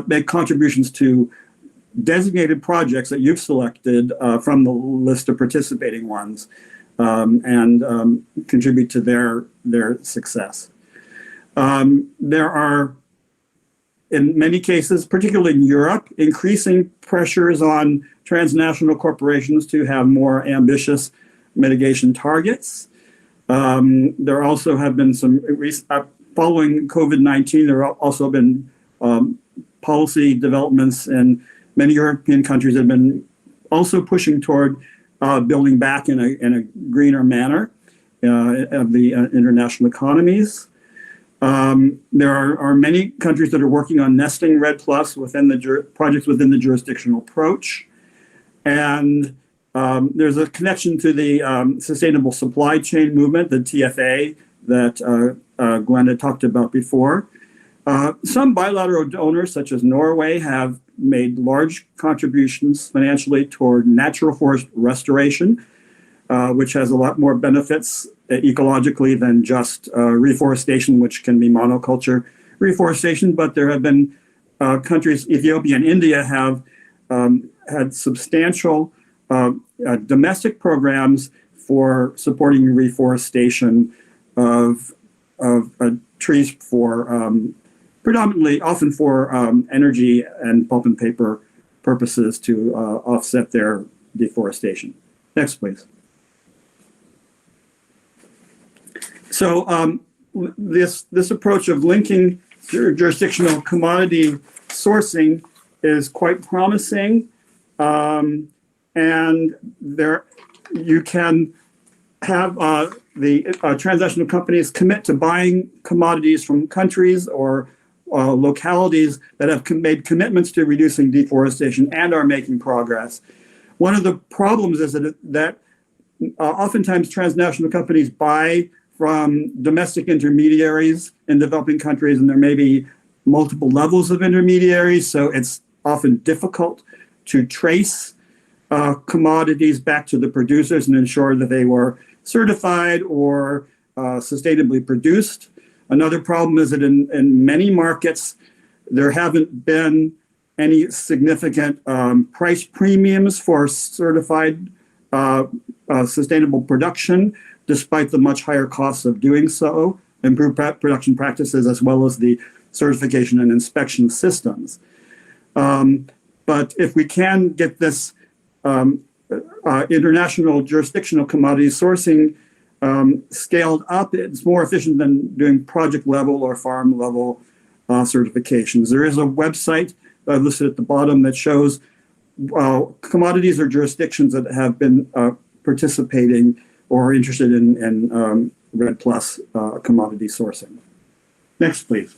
Speaker 2: make contributions to designated projects that you've selected from the list of participating ones and contribute to their success. There are, in many cases, particularly in Europe, increasing pressures on transnational corporations to have more ambitious mitigation targets. There also have been some, following COVID-19, there have also been policy developments in many European countries that have been also pushing toward building back in a greener manner of the international economies. There are many countries that are working on nesting REDD+ within the projects within the jurisdictional approach. And there's a connection to the sustainable supply chain movement, the TFA, that Glen had talked about before. Some bilateral donors, such as Norway, have made large contributions financially toward natural forest restoration, which has a lot more benefits ecologically than just reforestation, which can be monoculture reforestation. But there have been countries, Ethiopia and India, have had substantial domestic programs for supporting reforestation of trees for predominantly, often for energy and pulp and paper purposes to offset their deforestation. Next, please. So this approach of linking jurisdictional commodity sourcing is quite promising, and there you can have the transnational companies commit to buying commodities from countries or localities that have made commitments to reducing deforestation and are making progress. One of the problems is that oftentimes transnational companies buy from domestic intermediaries in developing countries, and there may be multiple levels of intermediaries, so it's often difficult to trace commodities back to the producers and ensure that they were certified or sustainably produced. Another problem is that in many markets, there haven't been any significant price premiums for certified sustainable production, despite the much higher costs of doing so, improved production practices, as well as the certification and inspection systems. But if we can get this international jurisdictional commodity sourcing scaled up, it's more efficient than doing project level or farm level certifications. There is a website that I've listed at the bottom that shows commodities or jurisdictions that have been participating or interested in REDD+ commodity sourcing. Next, please.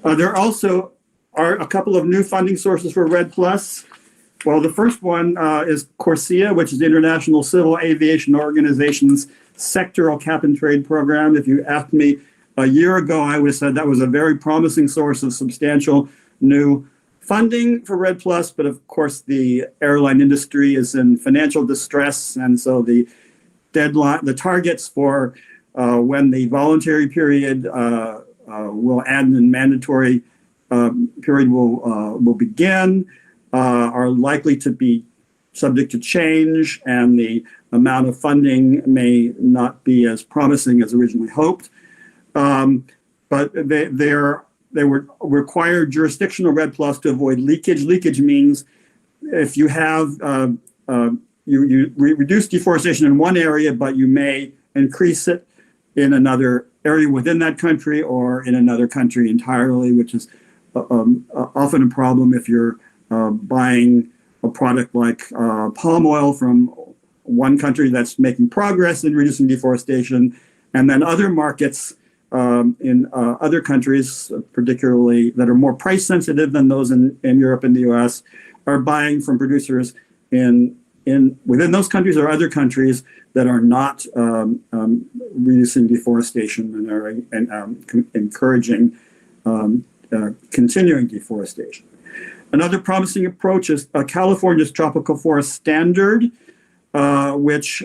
Speaker 2: There also are a couple of new funding sources for REDD+. Well, the first one is CORSIA, which is the International Civil Aviation Organization's sectoral cap and trade program. If you asked me a year ago, I would have said that was a very promising source of substantial new funding for REDD+, but of course the airline industry is in financial distress, and so the deadline, the targets for when the voluntary period will end and mandatory period will begin are likely to be subject to change, and the amount of funding may not be as promising as originally hoped. But they would require jurisdictional REDD+ to avoid leakage. Leakage means if you have you reduce deforestation in one area, but you may increase it in another area within that country or in another country entirely, which is often a problem if you're buying a product like palm oil from one country that's making progress in reducing deforestation, and then other markets in other countries, particularly that are more price sensitive than those in Europe and the US, are buying from producers within those countries or other countries that are not reducing deforestation and are encouraging continuing deforestation. Another promising approach is California's Tropical Forest Standard, which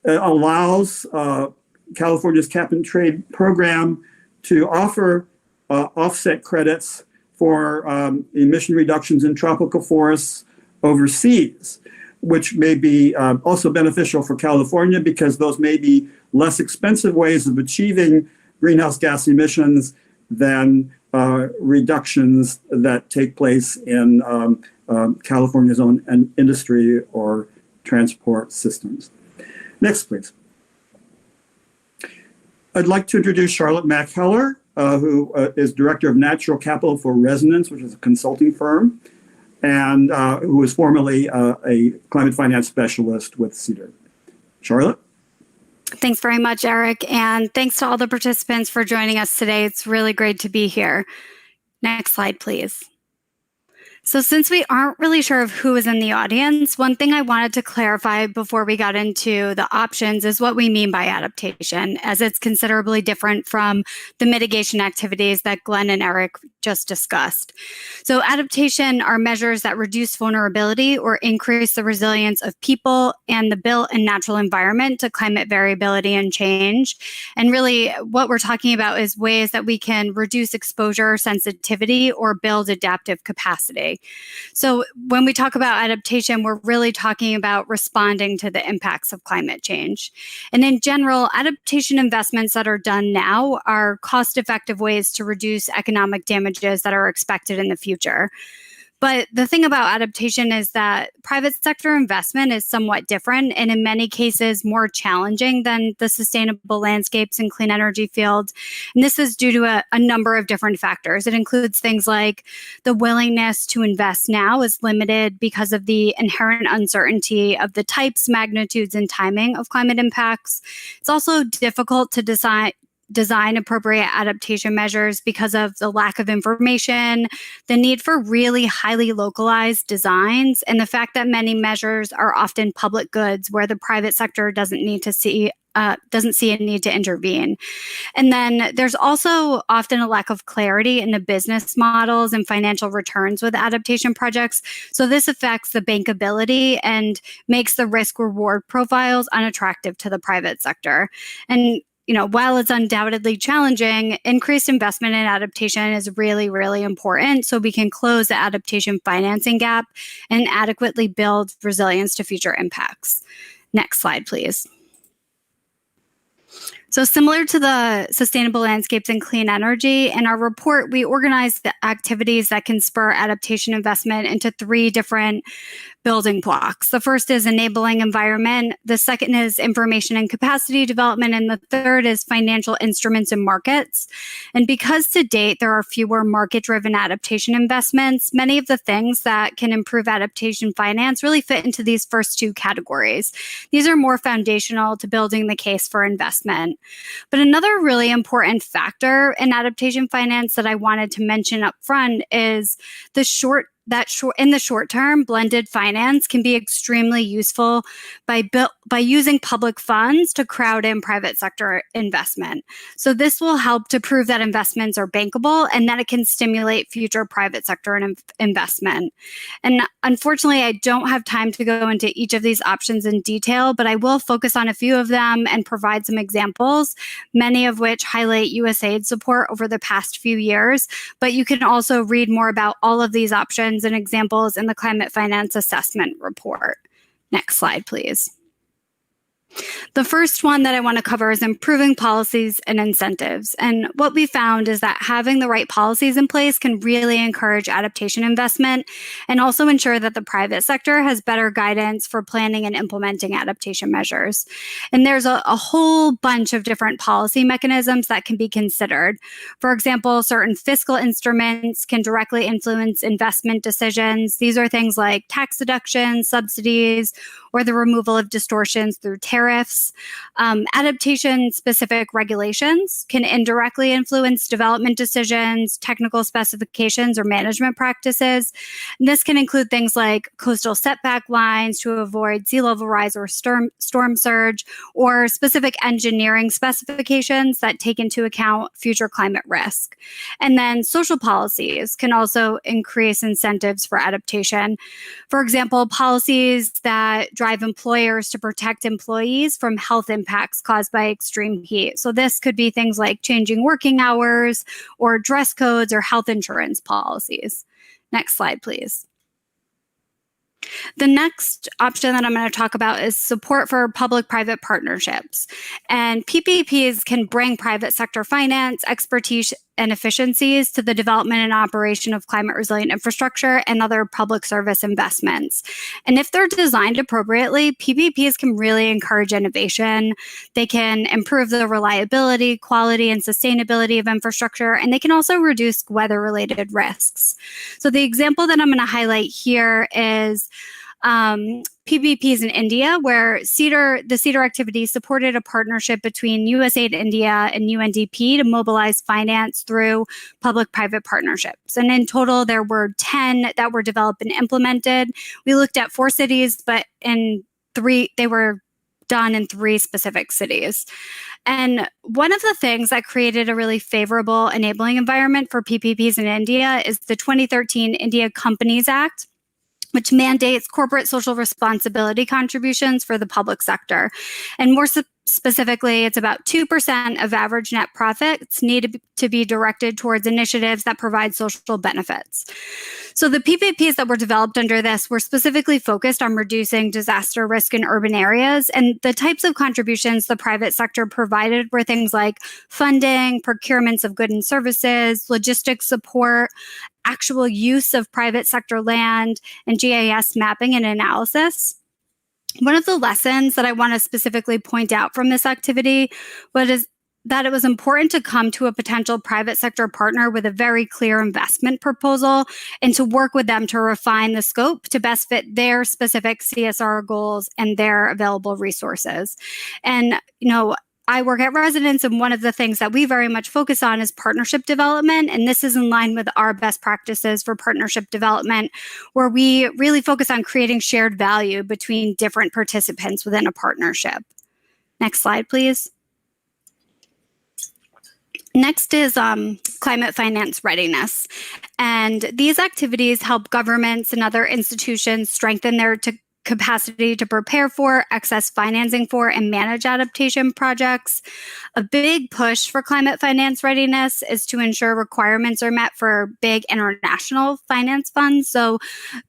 Speaker 2: allows California's cap and trade program to offer offset credits for emission reductions in tropical forests overseas, which may be also beneficial for California because those may be less expensive ways of achieving greenhouse gas emissions than reductions that take place in California's own industry or transport systems. Next, please. I'd like to introduce Charlotte Mack Heller, who is Director of Natural Capital for Resonance, which is a consulting firm, and who was formerly a climate finance specialist with CEADIR. Charlotte?
Speaker 4: Thanks very much, Eric, and thanks to all the participants for joining us today. It's really great to be here. Next slide, please. So since we aren't really sure of who is in the audience, one thing I wanted to clarify before we got into the options is what we mean by adaptation, as it's considerably different from the mitigation activities that Glen and Eric just discussed. So adaptation are measures that reduce vulnerability or increase the resilience of people and the built and natural environment to climate variability and change. And really what we're talking about is ways that we can reduce exposure, sensitivity, or build adaptive capacity. today. So when we talk about adaptation, we're really talking about responding to the impacts of climate change. And in general, adaptation investments that are done now are cost-effective ways to reduce economic damages that are expected in the future. But the thing about adaptation is that private sector investment is somewhat different and in many cases more challenging than the sustainable landscapes and clean energy field. And this is due to a number of different factors. It includes things like the willingness to invest now is limited because of the inherent uncertainty of the types, magnitudes, and timing of climate impacts. It's also difficult to design appropriate adaptation measures because of the lack of information, the need for really highly localized designs, and the fact that many measures are often public goods where the private sector doesn't see a need to intervene. And then there's also often a lack of clarity in the business models and financial returns with adaptation projects. So this affects the bankability and makes the risk reward profiles unattractive to the private sector. And while it's undoubtedly challenging, increased investment in adaptation is really, really important so we can close the adaptation financing gap and adequately build resilience to future impacts. Next slide, please. So similar to the sustainable landscapes and clean energy, in our report, we organized the activities that can spur adaptation investment into 3 different building blocks. The first is enabling environment. The second is information and capacity development. And the third is financial instruments and markets. And because to date, there are fewer market-driven adaptation investments, many of the things that can improve adaptation finance really fit into these first 2 categories. These are more foundational to building the case for investment. But another really important factor in adaptation finance that I wanted to mention up front is in the short term, blended finance can be extremely useful by using public funds to crowd in private sector investment. So this will help to prove that investments are bankable and that it can stimulate future private sector investment. And unfortunately, I don't have time to go into each of these options in detail, but I will focus on a few of them and provide some examples, many of which highlight USAID support over the past few years. But you can also read more about all of these options and examples in the Climate Finance Assessment Report. Next slide, please. The first one that I want to cover is improving policies and incentives. And what we found is that having the right policies in place can really encourage adaptation investment and also ensure that the private sector has better guidance for planning and implementing adaptation measures. And there's a whole bunch of different policy mechanisms that can be considered. For example, certain fiscal instruments can directly influence investment decisions. These are things like tax deductions, subsidies, or the removal of distortions through tariffs. Adaptation-specific regulations can indirectly influence development decisions, technical specifications, or management practices. And this can include things like coastal setback lines to avoid sea level rise or storm surge, or specific engineering specifications that take into account future climate risk. And then social policies can also increase incentives for adaptation. For example, policies that drive employers to protect employees from health impacts caused by extreme heat. So this could be things like changing working hours or dress codes or health insurance policies. Next slide, please. The next option that I'm going to talk about is support for public-private partnerships. And PPPs can bring private sector finance, expertise, and efficiencies to the development and operation of climate-resilient infrastructure and other public service investments. And if they're designed appropriately, PPPs can really encourage innovation. They can improve the reliability, quality, and sustainability of infrastructure, and they can also reduce weather-related risks. So the example that I'm going to highlight here is PPPs in India, where the CEADIR activity supported a partnership between USAID India and UNDP to mobilize finance through public-private partnerships. And in total, there were 10 that were developed and implemented. We looked at 4 cities, but they were done in 3 specific cities. And one of the things that created a really favorable enabling environment for PPPs in India is the 2013 India Companies Act, which mandates corporate social responsibility contributions for the public sector. And more Specifically, it's about 2% of average net profits need to be directed towards initiatives that provide social benefits. So the PPPs that were developed under this were specifically focused on reducing disaster risk in urban areas, and the types of contributions the private sector provided were things like funding, procurements of goods and services, logistics support, actual use of private sector land, and GIS mapping and analysis. One of the lessons that I want to specifically point out from this activity was that it was important to come to a potential private sector partner with a very clear investment proposal and to work with them to refine the scope to best fit their specific CSR goals and their available resources. And, I work at Residence, and one of the things that we very much focus on is partnership development. And this is in line with our best practices for partnership development, where we really focus on creating shared value between different participants within a partnership. Next slide, please. Next is climate finance readiness. And these activities help governments and other institutions strengthen their capacity to prepare for, access financing for, and manage adaptation projects. A big push for climate finance readiness is to ensure requirements are met for big international finance funds. So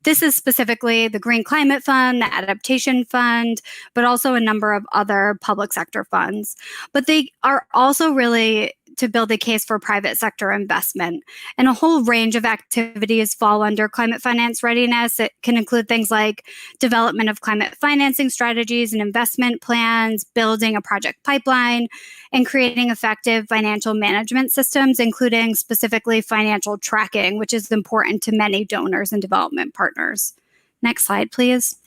Speaker 4: this is specifically the Green Climate Fund, the Adaptation Fund, but also a number of other public sector funds. But they are also really to build a case for private sector investment. And a whole range of activities fall under climate finance readiness. It can include things like development of climate financing strategies and investment plans, building a project pipeline, and creating effective financial management systems, including specifically financial tracking, which is important to many donors and development partners. Next slide, please.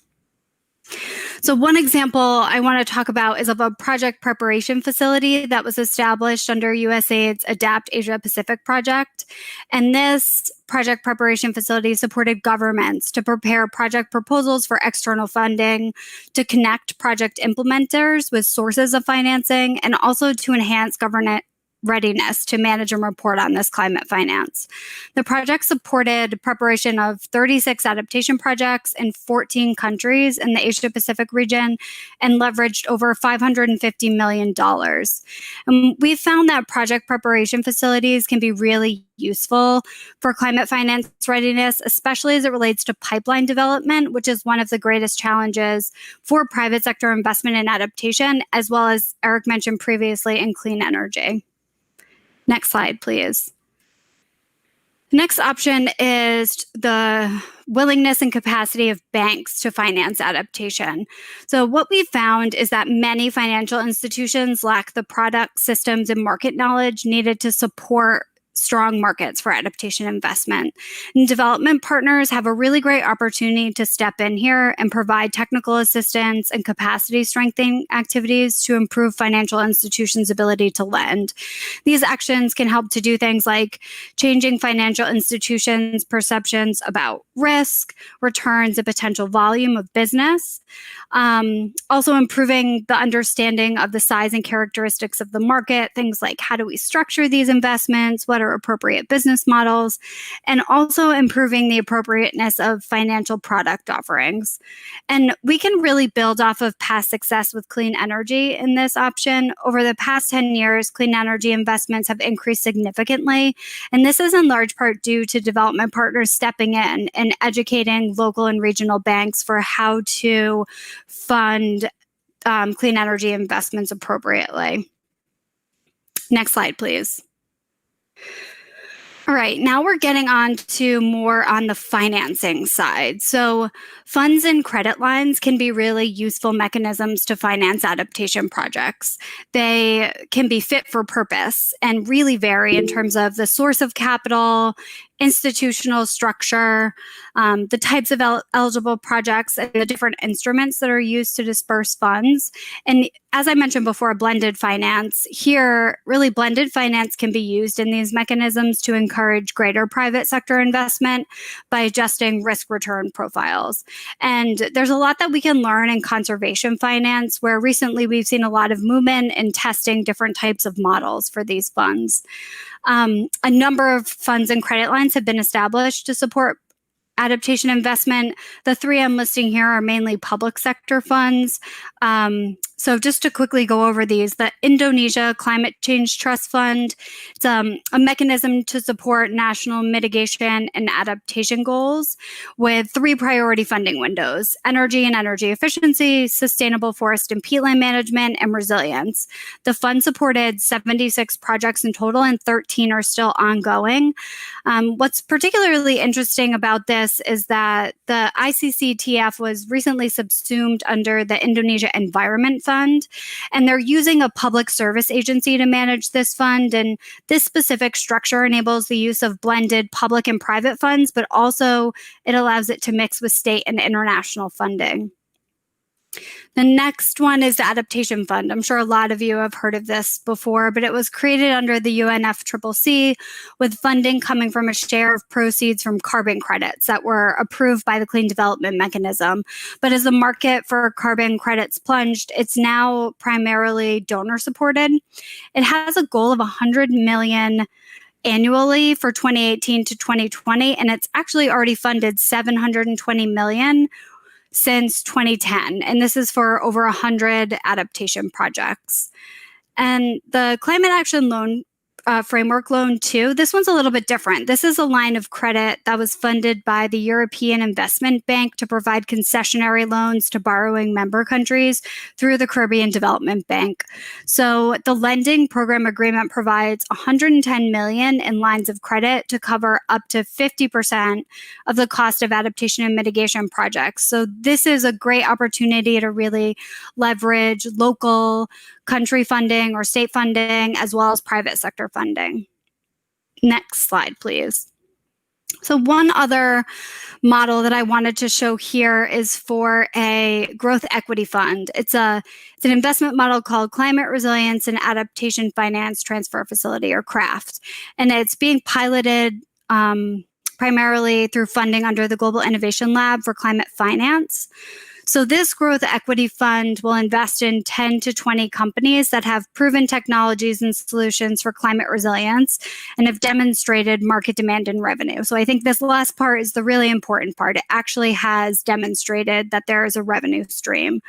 Speaker 4: So one example I want to talk about is of a project preparation facility that was established under USAID's Adapt Asia Pacific project. And this project preparation facility supported governments to prepare project proposals for external funding, to connect project implementers with sources of financing, and also to enhance government readiness to manage and report on this climate finance. The project supported preparation of 36 adaptation projects in 14 countries in the Asia Pacific region and leveraged over $550 million. And we found that project preparation facilities can be really useful for climate finance readiness, especially as it relates to pipeline development, which is one of the greatest challenges for private sector investment in adaptation, as well as Eric mentioned previously in clean energy. Next slide, please. The next option is the willingness and capacity of banks to finance adaptation. So what we found is that many financial institutions lack the product, systems, and market knowledge needed to support strong markets for adaptation investment. And development partners have a really great opportunity to step in here and provide technical assistance and capacity strengthening activities to improve financial institutions' ability to lend. These actions can help to do things like changing financial institutions' perceptions about risk, returns, and potential volume of business. Also improving the understanding of the size and characteristics of the market, things like how do we structure these investments, what are appropriate business models, and also improving the appropriateness of financial product offerings. And we can really build off of past success with clean energy in this option. Over the past 10 years, clean energy investments have increased significantly, and this is in large part due to development partners stepping in and educating local and regional banks for how to fund clean energy investments appropriately. Next slide, please. All right, now we're getting on to more on the financing side. So funds and credit lines can be really useful mechanisms to finance adaptation projects. They can be fit for purpose and really vary in terms of the source of capital, institutional structure, the types of eligible projects, and the different instruments that are used to disperse funds. And as I mentioned before, blended finance, here, really blended finance can be used in these mechanisms to encourage greater private sector investment by adjusting risk-return profiles. And there's a lot that we can learn in conservation finance, where recently we've seen a lot of movement in testing different types of models for these funds. A number of funds and credit lines have been established to support adaptation investment. The three I'm listing here are mainly public sector funds. So just to quickly go over these, the Indonesia Climate Change Trust Fund, it's a mechanism to support national mitigation and adaptation goals with three priority funding windows: energy and energy efficiency, sustainable forest and peatland management, and resilience. The fund supported 76 projects in total, and 13 are still ongoing. What's particularly interesting about this is that the ICCTF was recently subsumed under the Indonesia Environment Fund, and they're using a public service agency to manage this fund. And this specific structure enables the use of blended public and private funds, but also it allows it to mix with state and international funding. The next one is the Adaptation Fund. I'm sure a lot of you have heard of this before, but it was created under the UNFCCC with funding coming from a share of proceeds from carbon credits that were approved by the Clean Development Mechanism. But as the market for carbon credits plunged, it's now primarily donor supported. It has a goal of 100 million annually for 2018 to 2020, and it's actually already funded 720 million since 2010, and this is for over 100 adaptation projects. And the Climate Action Loan Framework Loan 2, this one's a little bit different. This is a line of credit that was funded by the European Investment Bank to provide concessionary loans to borrowing member countries through the Caribbean Development Bank. So the lending program agreement provides 110 million in lines of credit to cover up to 50% of the cost of adaptation and mitigation projects. So this is a great opportunity to really leverage local country funding or state funding, as well as private sector funding. Next slide, please. So one other model that I wanted to show here is for a growth equity fund. It's an investment model called Climate Resilience and Adaptation Finance Transfer Facility, or CRAFT. And it's being piloted primarily through funding under the Global Innovation Lab for Climate Finance. So this growth equity fund will invest in 10 to 20 companies that have proven technologies and solutions for climate resilience and have demonstrated market demand and revenue. So I think this last part is the really important part. It actually has demonstrated that there is a revenue stream.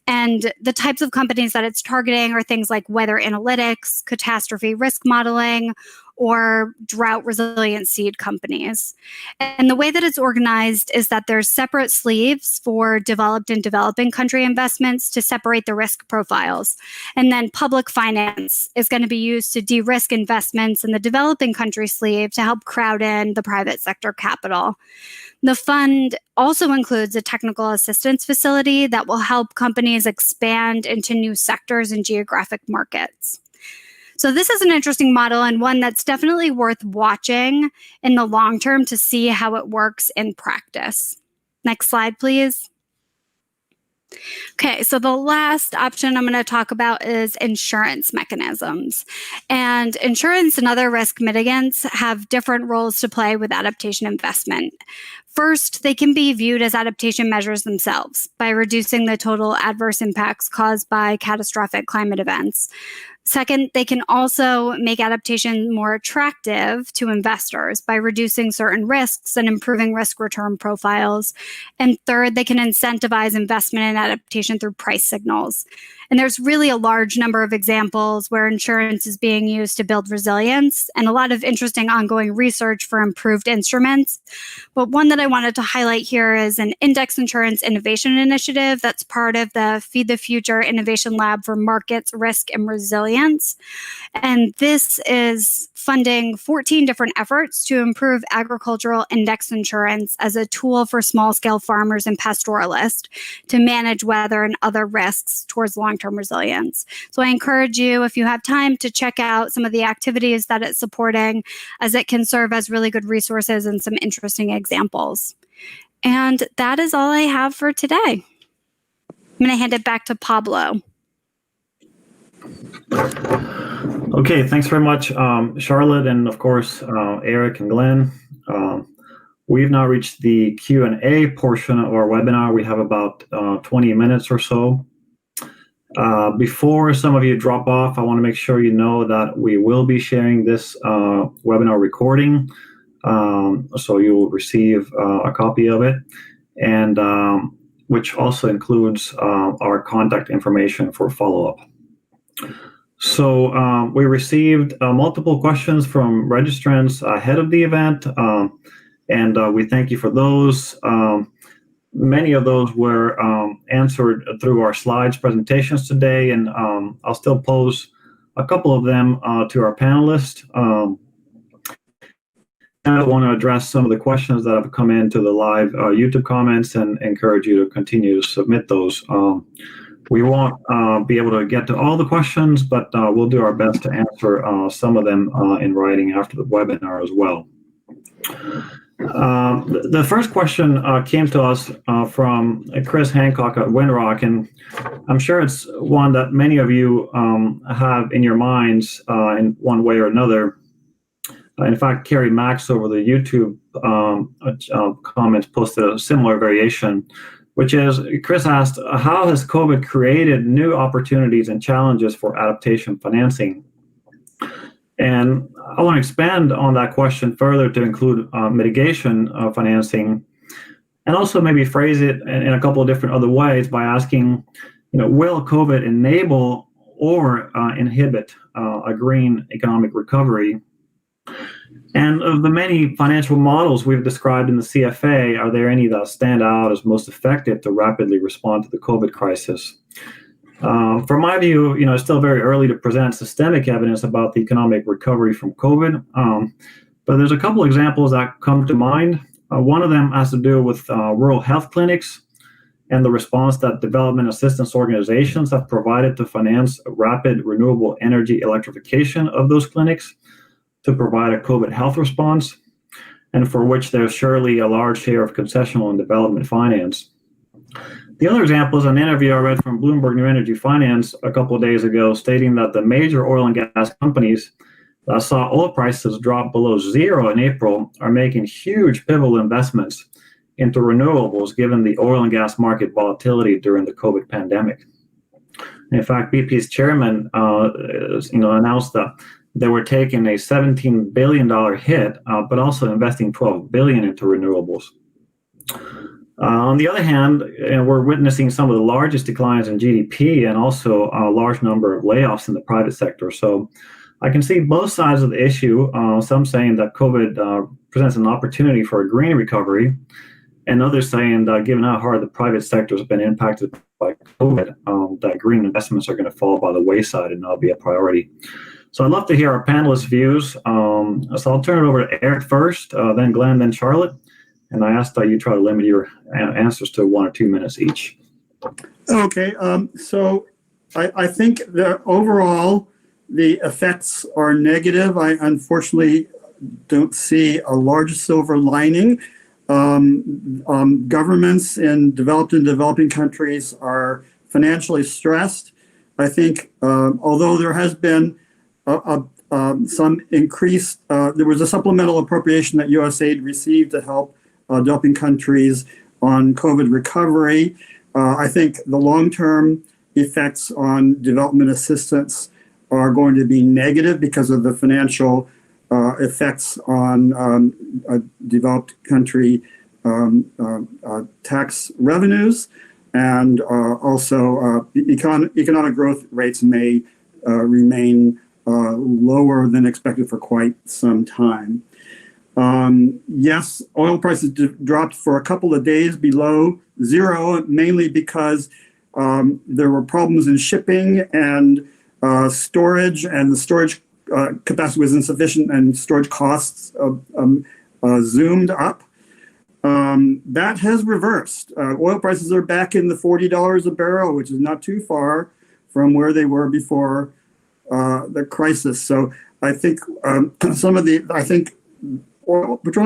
Speaker 4: And the types of companies that it's targeting are things like weather analytics, catastrophe risk modeling, or drought resilient seed companies. And the way that it's organized is that there's separate sleeves for developed and developing country investments to separate the risk profiles. And then public finance is going to be used to de-risk investments in the developing country sleeve to help crowd in the private sector capital. The fund also includes a technical assistance facility that will help companies expand into new sectors and geographic markets. So this is an interesting model and one that's definitely worth watching in the long term to see how it works in practice. Next slide, please. Okay, so the last option I'm going to talk about is insurance mechanisms. And insurance and other risk mitigants have different roles to play with adaptation investment. First, they can be viewed as adaptation measures themselves by reducing the total adverse impacts caused by catastrophic climate events. Second, they can also make adaptation more attractive to investors by reducing certain risks and improving risk-return profiles. And third, they can incentivize investment in adaptation through price signals. And there's really a large number of examples where insurance is being used to build resilience and a lot of interesting ongoing research for improved instruments. But one that I wanted to highlight here is an index insurance innovation initiative that's part of the Feed the Future Innovation Lab for Markets, Risk, and Resilience. And this is funding 14 different efforts to improve agricultural index insurance as a tool for small-scale farmers and pastoralists to manage weather and other risks towards long-term resilience. So I encourage you, if you have time, to check out some of the activities that it's supporting, as it can serve as really good resources and some interesting examples. And that is all I have for today. I'm going to hand it back to Pablo.
Speaker 1: Okay, thanks very much, Charlotte, and of course, Eric and Glenn. We've now reached the Q&A portion of our webinar. We have about 20 minutes or so. Before some of you drop off, I want to make sure you know that we will be sharing this webinar recording So you will receive a copy of it, and which also includes our contact information for follow-up. So we received multiple questions from registrants ahead of the event, and we thank you for those. Many of those were answered through our slides presentations today, and I'll still pose a couple of them to our panelists. I want to address some of the questions that have come into the live YouTube comments and encourage you to continue to submit those. We won't be able to get to all the questions, but we'll do our best to answer some of them in writing after the webinar as well. The first question came to us from Chris Hancock at Winrock, and I'm sure it's one that many of you have in your minds in one way or another. In fact, Carrie Max over the YouTube comments posted a similar variation, which is, Chris asked, how has COVID created new opportunities and challenges for adaptation financing? And I want to expand on that question further to include mitigation financing, and also maybe phrase it in a couple of different other ways by asking, will COVID enable or inhibit a green economic recovery? And of the many financial models we've described in the CFA, are there any that stand out as most effective to rapidly respond to the COVID crisis? From my view, it's still very early to present systemic evidence about the economic recovery from COVID, but there's a couple examples that come to mind. One of them has to do with rural health clinics and the response that development assistance organizations have provided to finance rapid renewable energy electrification of those clinics to provide a COVID health response, and for which there's surely a large share of concessional and development finance. The other example is an interview I read from Bloomberg New Energy Finance a couple of days ago, stating that the major oil and gas companies that saw oil prices drop below zero in April are making huge pivotal investments into renewables, given the oil and gas market volatility during the COVID pandemic. In fact, BP's chairman announced that they were taking a $17 billion hit, but also investing $12 billion into renewables. On the other hand, we're witnessing some of the largest declines in GDP and also a large number of layoffs in the private sector. So I can see both sides of the issue, some saying that COVID presents an opportunity for a green recovery, and others saying that given how hard the private sector has been impacted by COVID, that green investments are going to fall by the wayside and not be a priority. So I'd love to hear our panelists' views. So I'll turn it over to Eric first, then Glenn, then Charlotte. And I asked that you try to limit your answers to 1 or 2 minutes each.
Speaker 2: Okay, so I think that overall the effects are negative. I unfortunately don't see a large silver lining. Governments in developed and developing countries are financially stressed. I think although there has been some increase, there was a supplemental appropriation that USAID received to help developing countries on COVID recovery. I think the long-term effects on development assistance are going to be negative because of the financial effects on a developed country tax revenues, and also economic growth rates may remain lower than expected for quite some time. Yes, oil prices dropped for a couple of days below zero, mainly because there were problems in shipping and storage, and the storage capacity was insufficient and storage costs zoomed up. That has reversed. Oil prices are back in the $40 a barrel, which is not too far from where they were before the crisis. So I think petroleum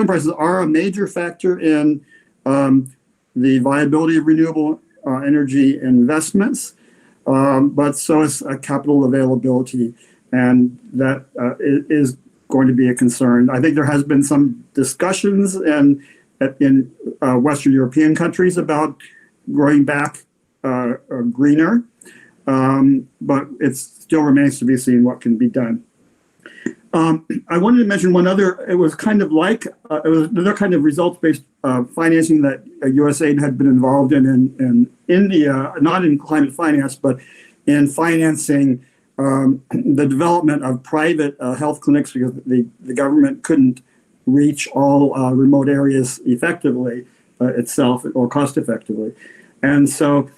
Speaker 2: prices are a major factor in the viability of renewable energy investments, but so is capital availability, and that is going to be a concern. I think there has been some discussions in Western European countries about growing back greener, but it still remains to be seen what can be done. I wanted to mention one other. It was kind of like it was another kind of results-based financing that USAID had been involved in India, not in climate finance, but in financing the development of private health clinics because the government couldn't reach all remote areas effectively itself or cost effectively. And so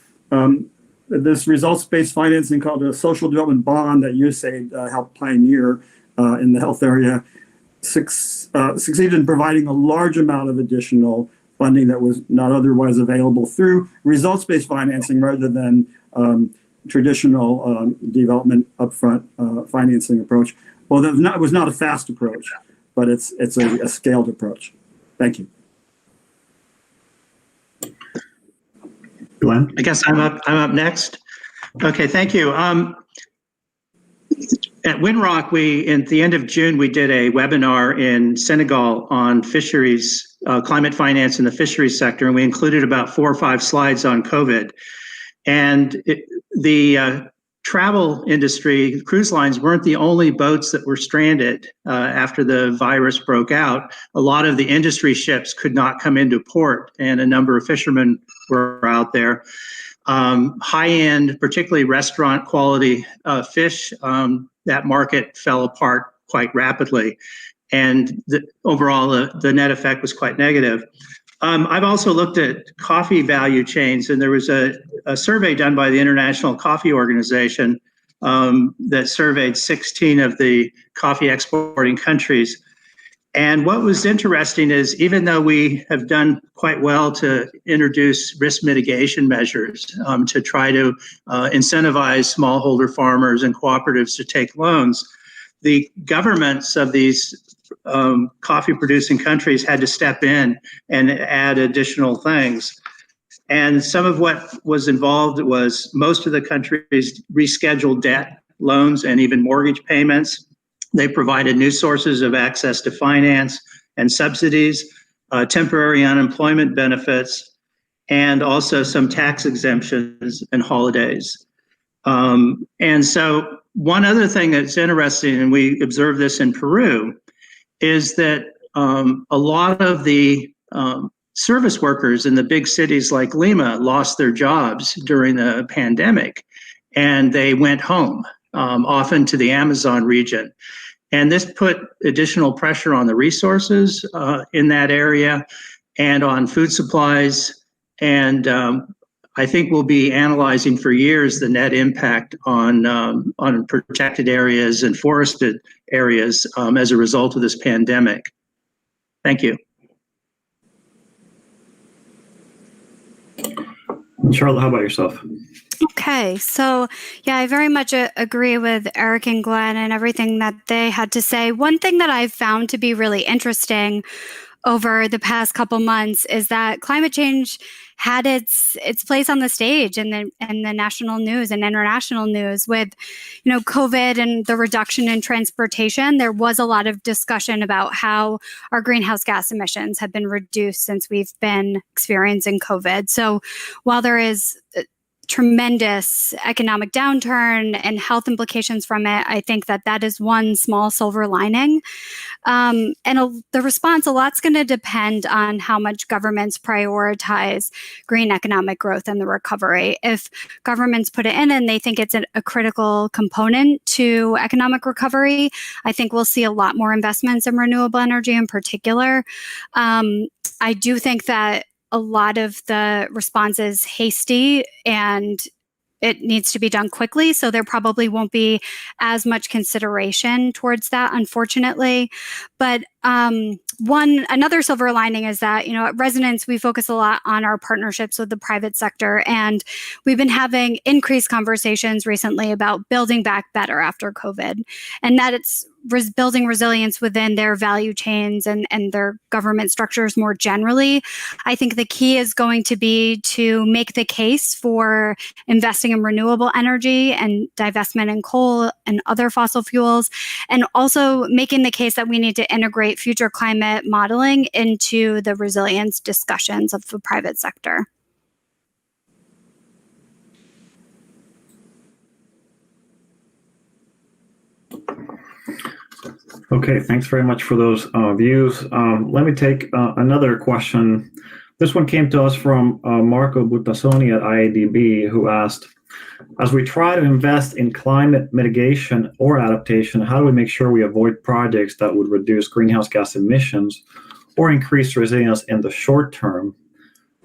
Speaker 2: this results-based financing called a social development bond that USAID helped pioneer in the health area succeeded in providing a large amount of additional funding that was not otherwise available through results-based financing rather than traditional development upfront financing approach. Well, it was not a fast approach, but it's a scaled approach. Thank you.
Speaker 1: Glenn?
Speaker 3: I guess I'm up next. Okay, thank you. At Winrock, at the end of June, we did a webinar in Senegal on fisheries, climate finance in the fisheries sector, and we included about 4 or 5 slides on COVID. And the travel industry, cruise lines weren't the only boats that were stranded after the virus broke out. A lot of the industry ships could not come into port, and a number of fishermen were out there. High-end, particularly restaurant quality fish, that market fell apart quite rapidly. And overall, the net effect was quite negative. I've also looked at coffee value chains, and there was a survey done by the International Coffee Organization that surveyed 16 of the coffee exporting countries. And what was interesting is even though we have done quite well to introduce risk mitigation measures to try to incentivize smallholder farmers and cooperatives to take loans, the governments of these coffee producing countries had to step in and add additional things. And some of what was involved was most of the countries rescheduled debt, loans, and even mortgage payments. They provided new sources of access to finance and subsidies, temporary unemployment benefits, and also some tax exemptions and holidays. And so one other thing that's interesting, and we observed this in Peru, is that a lot of the service workers in the big cities like Lima lost their jobs during the pandemic, and they went home, often to the Amazon region. And this put additional pressure on the resources in that area and on food supplies. And I think we'll be analyzing for years the net impact on protected areas and forested areas as a result of this pandemic. Thank you.
Speaker 1: Charlotte, how about yourself?
Speaker 4: Okay, so yeah, I very much agree with Eric and Glenn and everything that they had to say. One thing that I've found to be really interesting over the past couple months is that climate change had its place on the stage in the national news and international news with, COVID and the reduction in transportation. There was a lot of discussion about how our greenhouse gas emissions have been reduced since we've been experiencing COVID. So while there is tremendous economic downturn and health implications from it, I think that is one small silver lining. The response, a lot's going to depend on how much governments prioritize green economic growth and the recovery. If governments put it in and they think it's a critical component to economic recovery, I think we'll see a lot more investments in renewable energy in particular. I do think that a lot of the response is hasty and it needs to be done quickly. So there probably won't be as much consideration towards that, unfortunately. But another silver lining is that, at Resonance, we focus a lot on our partnerships with the private sector. And we've been having increased conversations recently about building back better after COVID, and that it's building resilience within their value chains and their government structures more generally. I think the key is going to be to make the case for investing in renewable energy and divestment in coal and other fossil fuels, and also making the case that we need to integrate future climate modeling into the resilience discussions of the private sector.
Speaker 1: Okay, thanks very much for those views. Let me take another question. This one came to us from Marco Buttassoni at IADB, who asked, as we try to invest in climate mitigation or adaptation, how do we make sure we avoid projects that would reduce greenhouse gas emissions or increase resilience in the short term,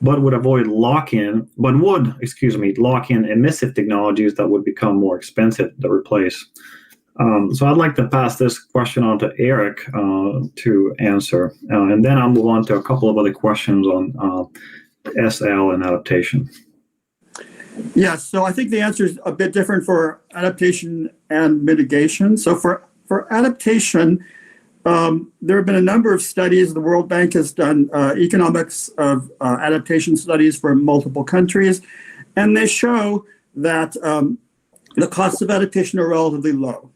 Speaker 1: but would lock in emissive technologies that would become more expensive to replace? So I'd like to pass this question on to Eric to answer, and then I'll move on to a couple of other questions on SL and adaptation.
Speaker 2: Yes, so I think the answer is a bit different for adaptation and mitigation. So for adaptation, there have been a number of studies. The World Bank has done economics of adaptation studies for multiple countries, and they show that the costs of adaptation are relatively low.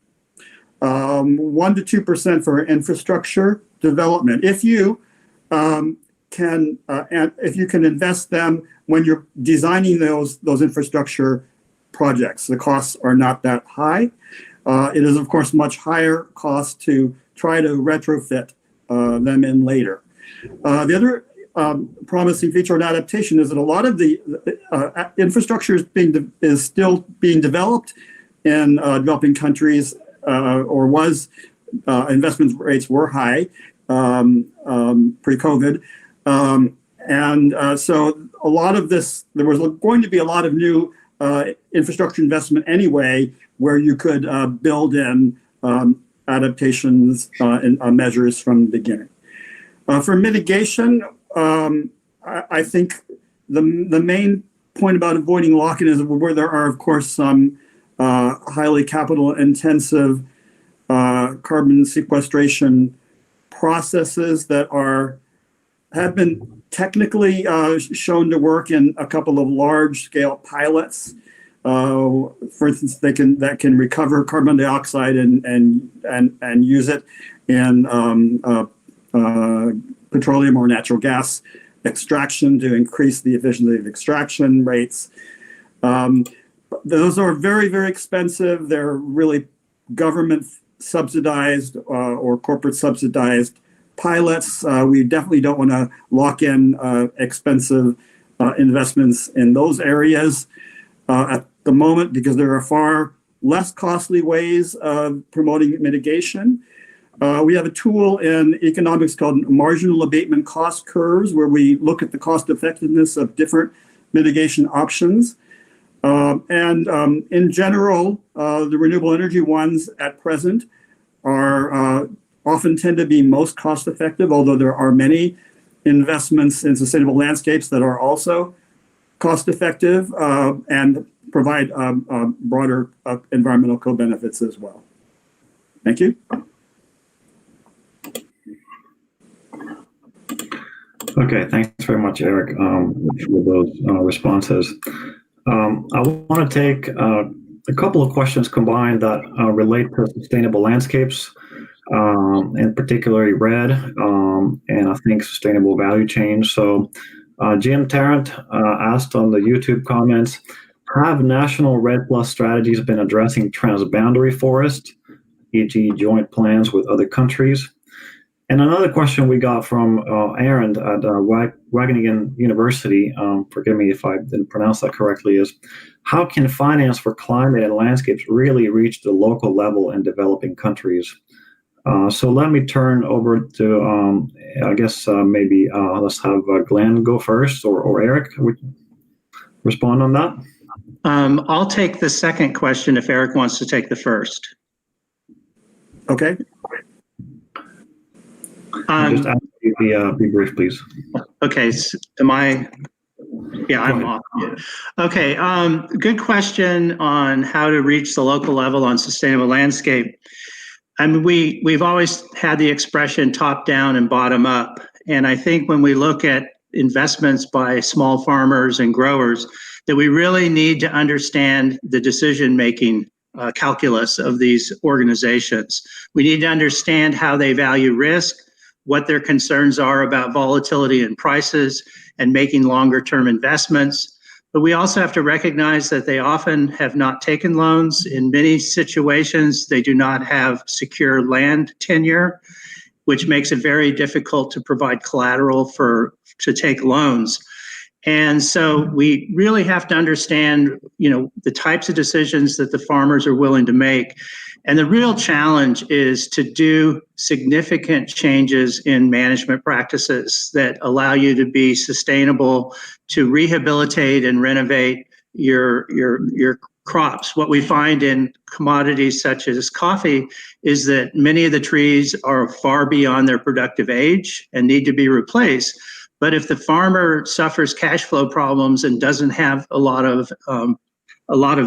Speaker 2: 1 to 2% for infrastructure development. If you can invest them when you're designing those infrastructure projects, the costs are not that high. It is, of course, much higher cost to try to retrofit them in later. The other promising feature in adaptation is that a lot of the infrastructure is still being developed in developing countries, or was investment rates were high pre-COVID. So a lot of this, there was going to be a lot of new infrastructure investment anyway, where you could build in adaptations and measures from the beginning. For mitigation, I think the main point about avoiding lock-in is where there are, of course, some highly capital-intensive carbon sequestration processes that have been technically shown to work in a couple of large-scale pilots. For instance, that can recover carbon dioxide and use it in petroleum or natural gas extraction to increase the efficiency of extraction rates. Those are very, very expensive. They're really government subsidized or corporate subsidized pilots. We definitely don't want to lock in expensive investments in those areas at the moment, because there are far less costly ways of promoting mitigation. We have a tool in economics called marginal abatement cost curves, where we look at the cost effectiveness of different mitigation options. In general, the renewable energy ones at present are often tend to be most cost effective, although there are many investments in sustainable landscapes that are also cost effective and provide broader environmental co-benefits as well. Thank you.
Speaker 1: Okay, thanks very much, Eric, for those responses. I want to take a couple of questions combined that relate to sustainable landscapes, and particularly RED, and I think sustainable value chain. So Jim Tarrant asked on the YouTube comments, have national RED Plus strategies been addressing transboundary forest, e.g. joint plans with other countries? And another question we got from Aaron at Wageningen University, forgive me if I didn't pronounce that correctly, is how can finance for climate and landscapes really reach the local level in developing countries? So let me turn over to, I guess maybe let's have Glenn go first, or Eric respond on that.
Speaker 3: I'll take the second question if Eric wants to take the first.
Speaker 2: Okay.
Speaker 1: Just ask you to be brief, please.
Speaker 3: Okay, so am I? Yeah, I'm off. Okay, good question on how to reach the local level on sustainable landscape. I mean, we've always had the expression top down and bottom up. And I think when we look at investments by small farmers and growers, that we really need to understand the decision-making calculus of these organizations. We need to understand how they value risk, what their concerns are about volatility in prices and making longer term investments. But we also have to recognize that they often have not taken loans. In many situations, they do not have secure land tenure, which makes it very difficult to provide collateral to take loans. And so we really have to understand, the types of decisions that the farmers are willing to make. And the real challenge is to do significant changes in management practices that allow you to be sustainable, to rehabilitate and renovate your crops. What we find in commodities such as coffee is that many of the trees are far beyond their productive age and need to be replaced. But if the farmer suffers cash flow problems and doesn't have a lot of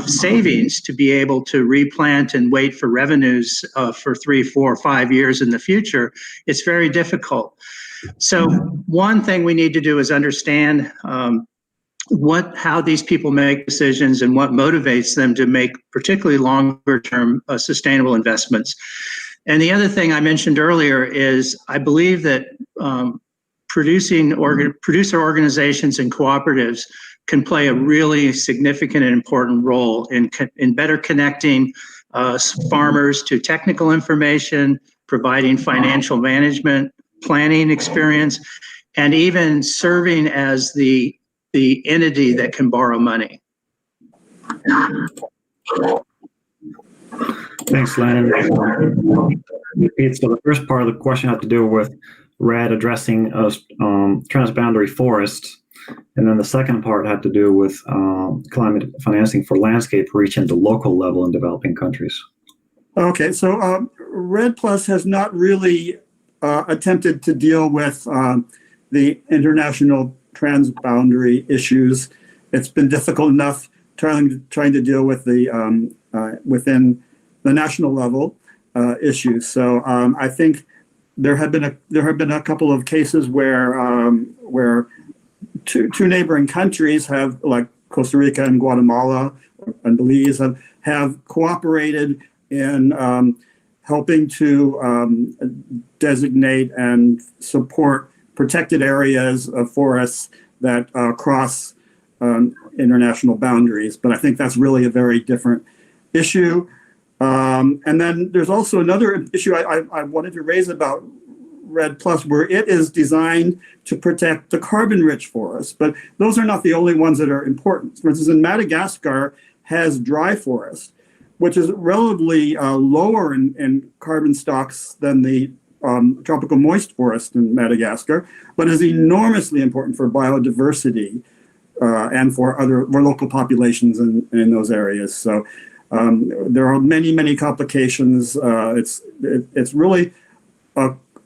Speaker 3: savings to be able to replant and wait for revenues for 3, 4, 5 years in the future, it's very difficult. So one thing we need to do is understand how these people make decisions and what motivates them to make particularly longer term sustainable investments. And the other thing I mentioned earlier is I believe that producer organizations and cooperatives can play a really significant and important role in better connecting farmers to technical information, providing financial management, planning experience, and even serving as the entity that can borrow money.
Speaker 1: Thanks, Glenn. So the first part of the question had to do with RED addressing transboundary forests. And then the second part had to do with climate financing for landscape reaching the local level in developing countries.
Speaker 2: Okay, so RED Plus has not really attempted to deal with the international transboundary issues. It's been difficult enough trying to deal with the within the national level issues. So I think there have been a couple of cases where two neighboring countries have, like Costa Rica and Guatemala and Belize, have cooperated in helping to designate and support protected areas of forests that cross international boundaries. But I think that's really a very different issue. And then there's also another issue I wanted to raise about RED Plus, where it is designed to protect the carbon-rich forests. But those are not the only ones that are important. For instance, in Madagascar has dry forest, which is relatively lower in carbon stocks than the tropical moist forest in Madagascar, but is enormously important for biodiversity and for local populations in those areas. So there are many complications. It's really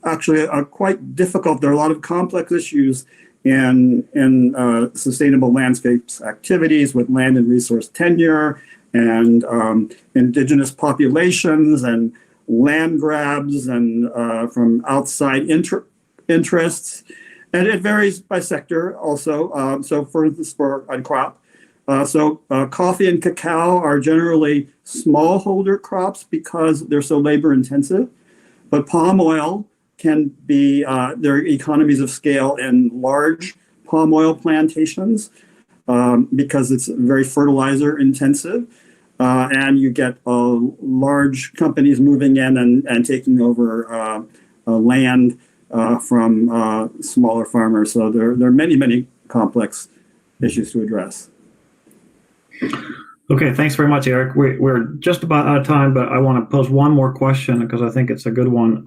Speaker 2: actually quite difficult. There are a lot of complex issues in sustainable landscapes activities with land and resource tenure and indigenous populations and land grabs and from outside interests. And it varies by sector also. So for instance, for a crop, coffee and cacao are generally smallholder crops because they're so labor intensive, but palm oil can be, there are economies of scale in large palm oil plantations because it's very fertilizer intensive. And you get large companies moving in and taking over land from smaller farmers. So there are many complex issues to address.
Speaker 1: Okay, thanks very much, Eric. We're just about out of time, but I want to pose one more question because I think it's a good one.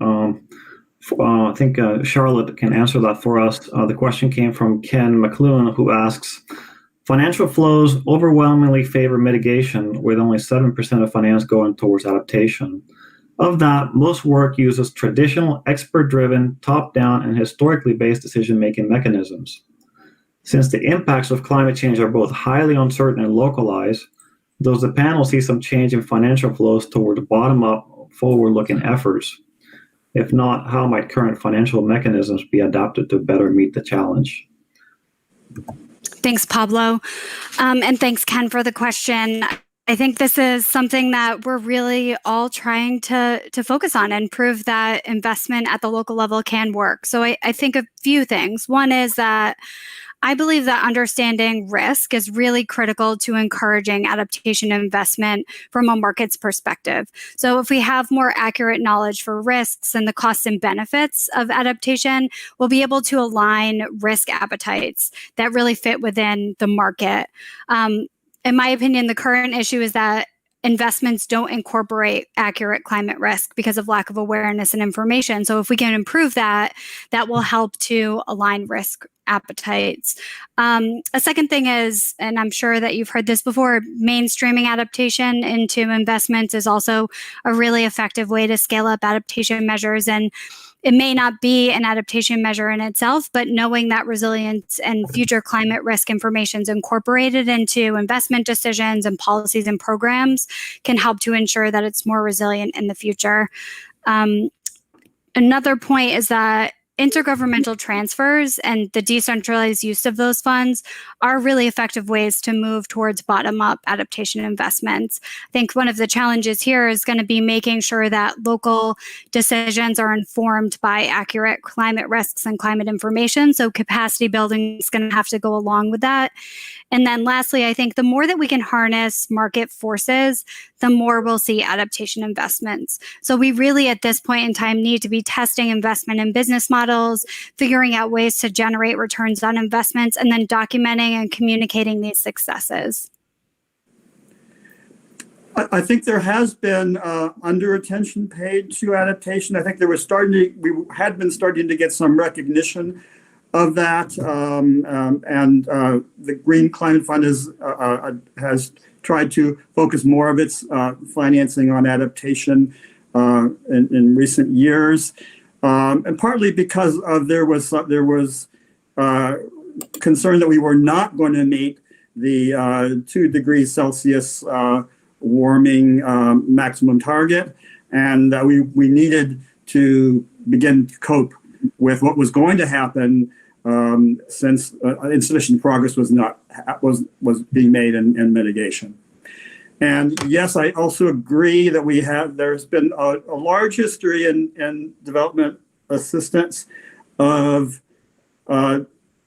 Speaker 1: I think Charlotte can answer that for us. The question came from Ken McLuhan, who asks, financial flows overwhelmingly favor mitigation, with only 7% of finance going towards adaptation. Of that, most work uses traditional, expert-driven, top-down, and historically based decision-making mechanisms. Since the impacts of climate change are both highly uncertain and localized, does the panel see some change in financial flows toward bottom-up, forward-looking efforts? If not, how might current financial mechanisms be adapted to better meet the challenge?
Speaker 4: Thanks, Pablo. And thanks, Ken, for the question. I think this is something that we're really all trying to focus on and prove that investment at the local level can work. So I think a few things. One is that I believe that understanding risk is really critical to encouraging adaptation investment from a market's perspective. So if we have more accurate knowledge for risks and the costs and benefits of adaptation, we'll be able to align risk appetites that really fit within the market. In my opinion, the current issue is that investments don't incorporate accurate climate risk because of lack of awareness and information. So if we can improve that, that will help to align risk appetites. A second thing is, and I'm sure that you've heard this before, mainstreaming adaptation into investments is also a really effective way to scale up adaptation measures. And it may not be an adaptation measure in itself, but knowing that resilience and future climate risk information is incorporated into investment decisions and policies and programs can help to ensure that it's more resilient in the future. Another point is that intergovernmental transfers and the decentralized use of those funds are really effective ways to move towards bottom-up adaptation investments. I think one of the challenges here is going to be making sure that local decisions are informed by accurate climate risks and climate information. So capacity building is going to have to go along with that. And then lastly, I think the more that we can harness market forces, the more we'll see adaptation investments. So we really, at this point in time, need to be testing investment and business models, figuring out ways to generate returns on investments, and then documenting and communicating these successes.
Speaker 2: I think there has been under attention paid to adaptation. I think we had been starting to get some recognition of that, and the Green Climate Fund has tried to focus more of its financing on adaptation in recent years, and partly because of there was concern that we were not going to meet the 2 degrees Celsius warming maximum target, and that we needed to begin to cope with what was going to happen since insufficient progress was being made in mitigation. And yes, I also agree that there's been a large history in development assistance of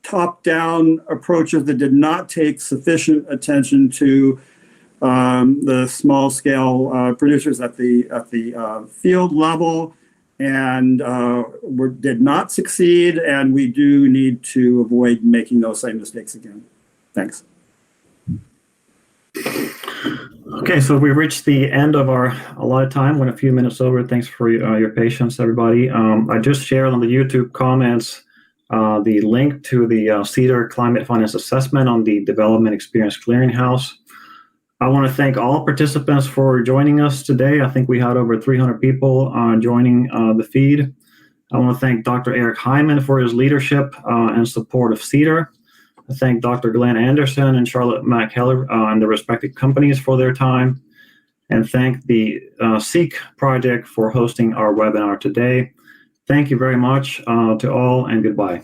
Speaker 2: top-down approaches that did not take sufficient attention to the small-scale producers at the field level, and did not succeed, and we do need to avoid making those same mistakes again. Thanks.
Speaker 1: Okay, so we reached the end of our allotted time. Went a few minutes over. Thanks for your patience, everybody. I just shared on the YouTube comments the link to the CEADIR Climate Finance Assessment on the Development Experience Clearinghouse. I want to thank all participants for joining us today. I think we had over 300 people joining the feed. I want to thank Dr. Eric Hyman for his leadership and support of CEADIR. I thank Dr. Glen Anderson and Charlotte Mack Heller and the respective companies for their time. And thank the SEEK project for hosting our webinar today. Thank you very much to all, and goodbye.